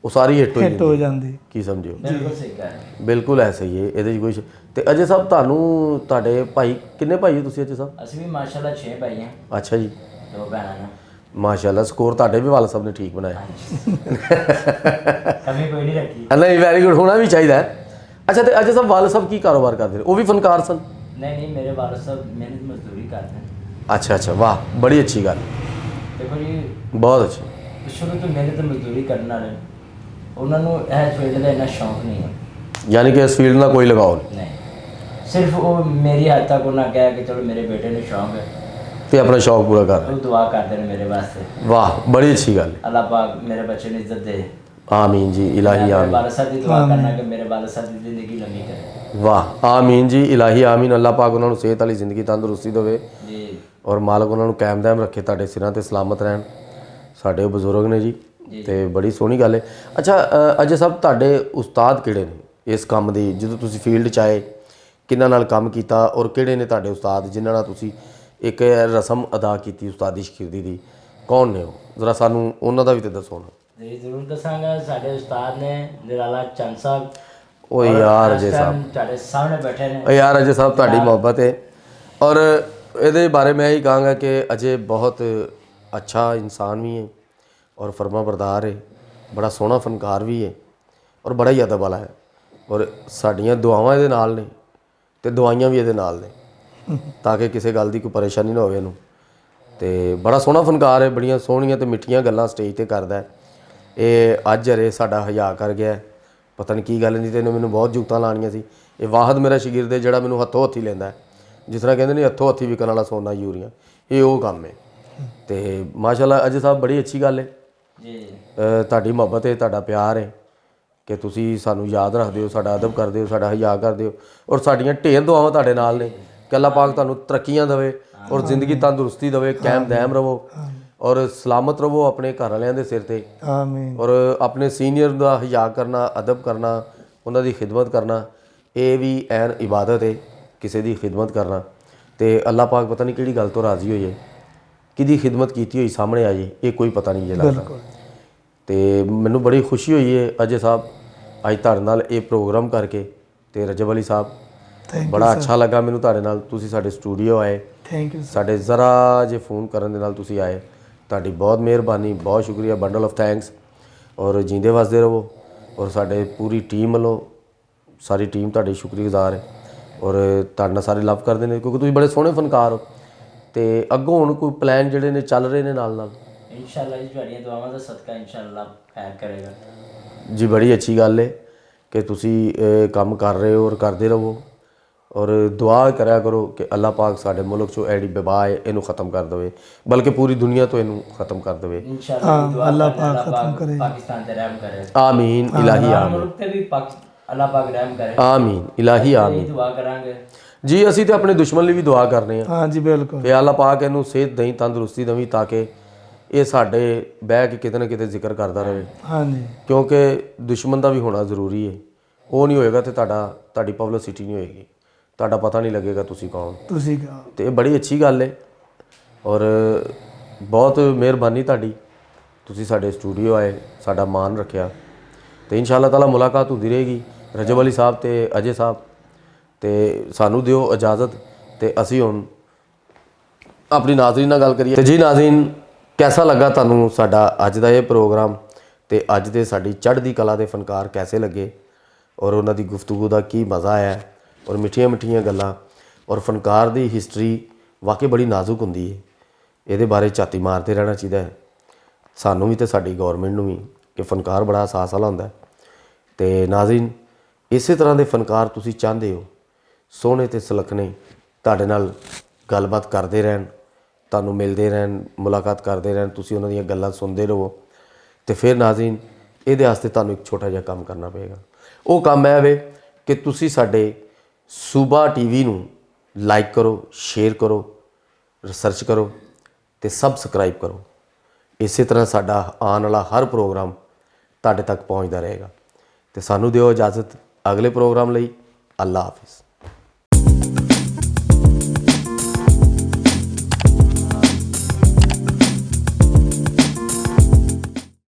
ਉਹ ਸਾਰੀ ਹਿੱਟ ਹੋ ਜਾਂਦੀ। ਕੀ ਸਮਝਿਓ? ਬਿਲਕੁਲ ਸਹੀ ਕਹਿ ਰਹੇ। ਬਿਲਕੁਲ ਐਸਾ ਹੀ ਹੈ, ਇਹਦੇ 'ਚ ਕੋਈ ਤੇ ਅਜੇ ਸਾਹਿਬ ਤੁਹਾਨੂੰ, ਤੁਹਾਡੇ ਭਾਈ ਕਿੰਨੇ ਭਾਈ ਹੋ ਤੁਸੀਂ ਅਜੇ ਸਾਹਿਬ? ਅਸੀਂ ਵੀ ਮਾਸ਼ਾਅੱਲਾ 6 ਭਾਈ ਹਾਂ। ਅੱਛਾ ਜੀ, 2 ਭੈਣਾਂ ਨੇ। ਮਾਸ਼ਾਅੱਲਾ, ਸਕੋਰ ਤੁਹਾਡੇ ਵੀ ਵਾਲਦ ਸਾਹਿਬ ਨੇ ਠੀਕ ਬਣਾਇਆ। ਕਮੀ ਕੋਈ ਨਹੀਂ ਰੱਖੀ। ਨਹੀਂ, ਵੈਰੀ ਗੁੱਡ, ਹੋਣਾ ਵੀ ਚਾਹੀਦਾ ਹੈ। ਅੱਛਾ, ਤੇ ਅਜੇ ਸਾਹਿਬ ਵਾਲਦ ਸਾਹਿਬ ਕੀ ਕਾਰੋਬਾਰ ਕਰਦੇ ਨੇ? ਉਹ ਵੀ ਫਨਕਾਰ ਸਨ? ਨਹੀਂ, ਮੇਰੇ ਵਾਲਦ ਸਾਹਿਬ ਮਿਹਨਤ ਮਜ਼ਦੂਰੀ ਕਰਦੇ ਨੇ। ਅੱਛਾ ਅੱਛਾ, ਵਾਹ, ਬੜੀ ਅੱਛੀ ਗੱਲ, ਦੇਖੋ ਜੀ, ਬਹੁਤ ਅੱਛੀ। ਸ਼ੁਰੂ ਤੋਂ ਮਿਹਨਤ ਮਜ਼ਦੂਰੀ ਕਰਨ ਵਾਲੇ, ਉਹਨਾਂ ਨੂੰ ਇਹ ਫੀਲਡ ਦਾ ਇੰਨਾ ਸ਼ੌਂਕ ਨਹੀਂ ਹੈ। ਯਾਨੀ ਕਿ ਇਸ ਫੀਲਡ ਨਾਲ ਕੋਈ ਲਗਾਓ ਨਹੀਂ, ਸਿਰਫ ਉਹ ਮੇਰੀ ਹੱਦ ਤੱਕ ਉਹਨਾਂ ਕਹਿ ਕਿ ਚਲੋ ਮੇਰੇ ਬੇਟੇ ਨੂੰ ਸ਼ੌਂਕ ਹੈ ਤੇ ਆਪਣਾ ਸ਼ੌਕ ਪੂਰਾ ਕਰ ਰਹੇ। ਉਹ ਦੁਆ ਕਰਦੇ ਨੇ ਮੇਰੇ ਵਾਸਤੇ। ਵਾਹ, ਬੜੀ ਅੱਛੀ ਗੱਲ ਹੈ। ਅੱਲਾਹ ਪਾਕ ਮੇਰੇ ਬੱਚੇ ਨੂੰ ਇੱਜ਼ਤ ਦੇ। आमीन जी इलाही मेरे आमीन। वालिद साहब की दुआ करना कि मेरे वालिद साहब की ज़िंदगी लंबी करे। वाह आमीन जी इलाही आमीन। अल्लाह पाक ਉਹਨਾਂ ਨੂੰ ਸਿਹਤ ਵਾਲੀ ਜ਼ਿੰਦਗੀ ਤੰਦਰੁਸਤੀ ਦੇਵੇ जी ਔਰ ਮਾਲਕ ਉਹਨਾਂ ਨੂੰ ਕਾਇਮ ਦਾਇਮ ਰੱਖੇ, ਤੁਹਾਡੇ ਸਿਰਾਂ ਤੇ ਸਲਾਮਤ ਰਹਿਣ। ਸਾਡੇ ਉਹ ਬਜ਼ੁਰਗ ਨੇ ਜੀ ਤੇ ਬੜੀ ਸੋਹਣੀ ਗੱਲ ਹੈ। ਅੱਛਾ ਅਜੇ ਸਾਹਿਬ ਤੁਹਾਡੇ ਉਸਤਾਦ ਕਿਹੜੇ ਨੇ ਇਸ ਕੰਮ ਦੀ, ਜਦੋਂ ਤੁਸੀਂ ਫੀਲਡ 'ਚ ਆਏ ਕਿਹਨਾਂ ਨਾਲ ਕੰਮ ਕੀਤਾ ਔਰ ਕਿਹੜੇ ਨੇ ਤੁਹਾਡੇ ਉਸਤਾਦ ਜਿਨ੍ਹਾਂ ਨਾਲ ਤੁਸੀਂ ਇੱਕ ਰਸਮ ਅਦਾ ਕੀਤੀ ਉਸਤਾਦੀ ਸ਼ਗਿਰਦੀ ਦੀ, ਕੌਣ ਨੇ ਉਹ? ਜ਼ਰਾ ਸਾਨੂੰ ਉਹਨਾਂ ਦਾ ਵੀ ਤੇ ਦੱਸੋ ਨਾ। जी जरूर दसांगा। साढ़े उस्ताद ने निराला चंद साहब, ਉਹ ਯਾਰ ਅਜੇ ਸਾਹਿਬ, ਤੁਹਾਡੇ ਸਾਹਮਣੇ ਬੈਠੇ ਨੇ। ਉਹ ਯਾਰ ਅਜੇ ਸਾਹਿਬ ਤੁਹਾਡੀ ਮੁਹੱਬਤ ਹੈ ਔਰ ਇਹਦੇ ਬਾਰੇ ਮੈਂ ਇਹੀ ਕਹਾਂਗਾ ਕਿ ਅਜੇ ਬਹੁਤ ਅੱਛਾ ਇਨਸਾਨ ਵੀ ਹੈ ਔਰ ਫਰਮਾ ਬਰਦਾਰ ਹੈ, ਬੜਾ ਸੋਹਣਾ ਫਨਕਾਰ ਵੀ ਹੈ ਔਰ ਬੜਾ ਹੀ ਅਦਬ ਵਾਲਾ ਹੈ ਔਰ ਸਾਡੀਆਂ ਦੁਆਵਾਂ ਇਹਦੇ ਨਾਲ ਨੇ ਤੇ ਦਵਾਈਆਂ ਵੀ ਇਹਦੇ ਨਾਲ ਨੇ ਤਾਂ ਕਿ ਕਿਸੇ ਗੱਲ ਦੀ ਕੋਈ ਪਰੇਸ਼ਾਨੀ ਨਾ ਹੋਵੇ ਇਹਨੂੰ। ਤੇ ਬੜਾ ਸੋਹਣਾ ਫਨਕਾਰ ਹੈ, ਬੜੀਆਂ ਸੋਹਣੀਆਂ ਤੇ ਮਿੱਠੀਆਂ ਗੱਲਾਂ ਸਟੇਜ ਤੇ ਕਰਦਾ ਹੈ। ਇਹ ਅੱਜ ਅਰੇ ਸਾਡਾ ਹਯਾ ਕਰ ਗਿਆ, ਪਤਾ ਨਹੀਂ ਕੀ ਗੱਲ, ਨਹੀਂ ਤੇ ਇਹਨੇ ਮੈਨੂੰ ਬਹੁਤ ਜੁਗਤਾਂ ਲਾਣੀਆਂ ਸੀ। ਇਹ ਵਾਹਦ ਮੇਰਾ ਸ਼ਾਗਿਰਦ ਹੈ ਜਿਹੜਾ ਮੈਨੂੰ ਹੱਥੋਂ ਹੱਥੀ ਲੈਂਦਾ, ਜਿਸ ਤਰ੍ਹਾਂ ਕਹਿੰਦੇ ਨੇ ਹੱਥੋਂ ਹੱਥੀ ਵਿਕਣ ਵਾਲਾ ਸੋਨਾ ਯੂਰੀਆ, ਇਹ ਉਹ ਕੰਮ ਹੈ। ਤੇ ਮਾਸ਼ਾਅੱਲਾ ਅਜੇ ਸਾਹਿਬ ਬੜੀ ਅੱਛੀ ਗੱਲ ਹੈ ਜੀ ਤੁਹਾਡੀ ਮੁਹੱਬਤ ਹੈ, ਤੁਹਾਡਾ ਪਿਆਰ ਹੈ ਕਿ ਤੁਸੀਂ ਸਾਨੂੰ ਯਾਦ ਰੱਖਦੇ ਹੋ, ਸਾਡਾ ਅਦਬ ਕਰਦੇ ਹੋ, ਸਾਡਾ ਹਯਾ ਕਰਦੇ ਹੋ ਔਰ ਸਾਡੀਆਂ ਢੇਰ ਦੁਆਵਾਂ ਤੁਹਾਡੇ ਨਾਲ ਨੇ ਕਿ ਅੱਲਾਹ ਪਾਕ ਤੁਹਾਨੂੰ ਤਰੱਕੀਆਂ ਦੇਵੇ ਔਰ ਜ਼ਿੰਦਗੀ ਤੰਦਰੁਸਤੀ ਦੇਵੇ, ਕਾਇਮ ਦੈਮ ਰਹੋ ਔਰ ਸਲਾਮਤ ਰਹੋ ਆਪਣੇ ਘਰ ਵਾਲਿਆਂ ਦੇ ਸਿਰ ਤੇ आमीन। ਔਰ ਆਪਣੇ ਸੀਨੀਅਰ ਦਾ ਹਯਾ ਕਰਨਾ, ਅਦਬ ਕਰਨਾ, ਉਹਨਾਂ ਦੀ ਖਿਦਮਤ ਕਰਨਾ, ਇਹ ਵੀ ਐਨ ਇਬਾਦਤ ਹੈ ਕਿਸੇ ਦੀ ਖਿਦਮਤ ਕਰਨਾ। ਤੇ ਅੱਲਾਹ ਪਾਕ ਪਤਾ ਨਹੀਂ ਕਿਹੜੀ ਗੱਲ ਤੋਂ ਰਾਜ਼ੀ ਹੋਈ ਹੈ, ਕਿਹਦੀ ਖਿਦਮਤ ਕੀਤੀ ਹੋਈ ਸਾਹਮਣੇ ਆ ਜੇ, ਇਹ ਕੋਈ ਪਤਾ ਨਹੀਂ ਜੇ ਲੱਗਦਾ। ਤੇ ਮੈਨੂੰ ਬੜੀ ਖੁਸ਼ੀ ਹੋਈ ਹੈ ਅਜੇ ਸਾਹਿਬ ਅੱਜ ਤੁਹਾਡੇ ਨਾਲ ਇਹ ਪ੍ਰੋਗਰਾਮ ਕਰਕੇ। ਤੇ ਰਜਬ ਅਲੀ ਸਾਹਿਬ थैंक ਬੜਾ ਅੱਛਾ ਲੱਗਾ ਮੈਨੂੰ ਤੁਹਾਡੇ ਨਾਲ, ਤੁਸੀਂ ਸਾਡੇ ਸਟੂਡੀਓ ਆਏ, थैंक यू ਸਾਡੇ ਜ਼ਰਾ ਜੇ ਫੋਨ ਕਰਨ ਦੇ ਨਾਲ ਤੁਸੀਂ ਆਏ, ਤੁਹਾਡੀ ਬਹੁਤ ਮਿਹਰਬਾਨੀ, ਬਹੁਤ ਸ਼ੁਕਰੀਆ, ਬੰਡਲ ਆਫ ਥੈਂਕਸ। ਔਰ ਜੀਂਦੇ ਵਸਦੇ ਰਹੋ ਔਰ ਸਾਡੇ ਪੂਰੀ ਟੀਮ ਵੱਲੋਂ ਸਾਰੀ ਟੀਮ ਤੁਹਾਡੀ ਸ਼ੁਕਰੀਆਗੁਜ਼ਾਰ ਹੈ ਔਰ ਤੁਹਾਡੇ ਨਾਲ ਸਾਰੇ ਲਵ ਕਰਦੇ ਨੇ ਕਿਉਂਕਿ ਤੁਸੀਂ ਬੜੇ ਸੋਹਣੇ ਫਨਕਾਰ ਹੋ। ਤੇ ਅੱਗੋਂ ਹੁਣ ਕੋਈ ਪਲਾਨ ਜਿਹੜੇ ਨੇ ਚੱਲ ਰਹੇ ਨੇ ਨਾਲ ਨਾਲ? इंशाल्लाह जी ਤੁਹਾਡੀਆਂ ਦੁਆਵਾਂ ਦਾ ਸਦਕਾ इंशाल्लाह ਖੈਰ ਕਰੇਗਾ ਜੀ ਬੜੀ ਅੱਛੀ ਗੱਲ ਹੈ ਕਿ ਤੁਸੀਂ ਇਹ ਕੰਮ ਕਰ ਰਹੇ ਹੋ ਔਰ ਕਰਦੇ ਰਹੋ ਔਰ ਦੁਆ ਕਰਿਆ ਕਰੋ ਕਿ ਅੱਲਾਹ ਪਾਕ ਸਾਡੇ ਮੁਲਕ 'ਚੋਂ ਐਡੀ ਵਬਾ ਹੈ ਇਹਨੂੰ ਖ਼ਤਮ ਕਰ ਦੇਵੇ, ਬਲਕਿ ਪੂਰੀ ਦੁਨੀਆ ਤੋਂ ਇਹਨੂੰ ਖ਼ਤਮ ਕਰ ਦੇਵੇ। इंशाल्लाह दुआ अल्लाह पाक पाकिस्तान ਤੇ ਰਹਿਮ ਕਰੇ। ਆਮੀਨ ਇਲਾਹੀ ਆਮੀਨ ਮੁਲਕ ਤੇ ਵੀ ਅੱਲਾਹ ਪਾਕ ਰਹਿਮ ਕਰੇ। ਆਮੀਨ ਇਲਾਹੀ ਆਮੀਨ। ਇਹ ਦੁਆ ਕਰਾਂਗੇ ਜੀ ਅਸੀਂ ਤੇ ਆਪਣੇ ਦੁਸ਼ਮਣ ਲਈ ਵੀ ਦੁਆ ਕਰਨੇ ਆ हाँ जी बिल्कुल। ਕਿ ਅੱਲਾਹ ਪਾਕ ਇਹਨੂੰ ਸਿਹਤ ਦੇਈ, ਤੰਦਰੁਸਤੀ ਦੇਵੀਂ ਤਾਂ ਕਿ ਇਹ ਸਾਡੇ ਬਹਿ ਕੇ ਕਿਤੇ ਨਾ ਕਿਤੇ ਜ਼ਿਕਰ ਕਰਦਾ ਰਹੇ, हाँ जी ਕਿਉਂਕਿ ਦੁਸ਼ਮਣ ਦਾ ਵੀ ਹੋਣਾ ਜ਼ਰੂਰੀ ਹੈ। ਉਹ ਨਹੀਂ ਹੋਏਗਾ ਤੇ ਤੁਹਾਡੀ ਪਬਲਿਸਿਟੀ ਨਹੀਂ ਹੋਏਗੀ, ਤੁਹਾਡਾ ਪਤਾ ਨਹੀਂ ਲੱਗੇਗਾ ਤੁਸੀਂ ਕੌਣ। तुसी का ਤੇ ਇਹ ਬੜੀ ਅੱਛੀ ਗੱਲ ਹੈ ਔਰ ਬਹੁਤ ਮਿਹਰਬਾਨੀ ਤੁਹਾਡੀ, ਤੁਸੀਂ ਸਾਡੇ ਸਟੂਡੀਓ ਆਏ, ਸਾਡਾ ਮਾਣ ਰੱਖਿਆ। ਤੇ ਇਨਸ਼ਾ ਅੱਲਾਹ ਤਾਲਾ ਮੁਲਾਕਾਤ ਹੁੰਦੀ ਰਹੇਗੀ ਰਜਬ ਅਲੀ ਸਾਹਿਬ ਤੇ ਅਜੇ ਸਾਹਿਬ। ਤੇ ਸਾਨੂੰ ਦਿਓ ਇਜਾਜ਼ਤ ਤੇ ਅਸੀਂ ਹੁਣ ਆਪਣੀ ਨਾਜ਼ਰੀਨ ਨਾਲ ਗੱਲ ਕਰੀਏ। ਤੇ ਜੀ ਨਾਜ਼ਰੀਨ, ਕੈਸਾ ਲੱਗਾ ਤੁਹਾਨੂੰ ਸਾਡਾ ਅੱਜ ਦਾ ਇਹ ਪ੍ਰੋਗਰਾਮ ਤੇ ਅੱਜ ਦੇ ਸਾਡੀ ਚੜ੍ਹਦੀ ਕਲਾ ਦੇ ਫਨਕਾਰ ਕੈਸੇ ਲੱਗੇ ਔਰ ਉਹਨਾਂ ਦੀ ਗੁਫ਼ਤਗੂ ਦਾ ਕੀ ਮਜ਼ਾ ਆਇਆ ਔਰ ਮਿੱਠੀਆਂ ਮਿੱਠੀਆਂ ਗੱਲਾਂ ਔਰ ਫਨਕਾਰ ਦੀ ਹਿਸਟਰੀ ਵਾਕਈ ਬੜੀ ਨਾਜ਼ੁਕ ਹੁੰਦੀ ਹੈ, ਇਹਦੇ ਬਾਰੇ ਝਾਤੀ ਮਾਰਦੇ ਰਹਿਣਾ ਚਾਹੀਦਾ ਹੈ ਸਾਨੂੰ ਵੀ ਤੇ ਸਾਡੀ ਗੌਰਮੈਂਟ ਨੂੰ ਵੀ ਕਿ ਫਨਕਾਰ ਬੜਾ ਅਹਿਸਾਸ ਵਾਲਾ ਹੁੰਦਾ ਹੈ। ਤੇ ਨਾਜ਼ਰੀਨ, ਇਸੇ ਤਰ੍ਹਾਂ ਦੇ ਫਨਕਾਰ ਤੁਸੀਂ ਚਾਹੁੰਦੇ ਹੋ ਸੋਹਣੇ ਤੇ ਸੁਲੱਖਣੇ ਤੁਹਾਡੇ ਨਾਲ ਗੱਲਬਾਤ ਕਰਦੇ ਰਹਿਣ, ਤੁਹਾਨੂੰ ਮਿਲਦੇ ਰਹਿਣ, ਮੁਲਾਕਾਤ ਕਰਦੇ ਰਹਿਣ, ਤੁਸੀਂ ਉਹਨਾਂ ਦੀਆਂ ਗੱਲਾਂ ਸੁਣਦੇ ਰਹੋ। ਤੇ ਫਿਰ ਨਾਜ਼ਰੀਨ, ਇਹਦੇ ਵਾਸਤੇ ਤੁਹਾਨੂੰ ਇੱਕ ਛੋਟਾ ਜਿਹਾ ਕੰਮ ਕਰਨਾ ਪਏਗਾ। ਉਹ ਕੰਮ ਹੈ ਵੇ ਕਿ ਤੁਸੀਂ ਸਾਡੇ ਸੂਬਾ ਟੀਵੀ ਨੂੰ ਲਾਈਕ ਕਰੋ, ਸ਼ੇਅਰ ਕਰੋ, ਰਿਸਰਚ ਕਰੋ ਤੇ ਸਬਸਕ੍ਰਾਈਬ ਕਰੋ। ਇਸੇ ਤਰ੍ਹਾਂ ਸਾਡਾ ਆਉਣ ਵਾਲਾ ਹਰ ਪ੍ਰੋਗਰਾਮ ਤੁਹਾਡੇ ਤੱਕ ਪਹੁੰਚਦਾ ਰਹੇਗਾ। ਤੇ ਸਾਨੂੰ ਦਿਓ ਇਜਾਜ਼ਤ ਅਗਲੇ ਪ੍ਰੋਗਰਾਮ ਲਈ। ਅੱਲਾ ਹਾਫਿਜ਼।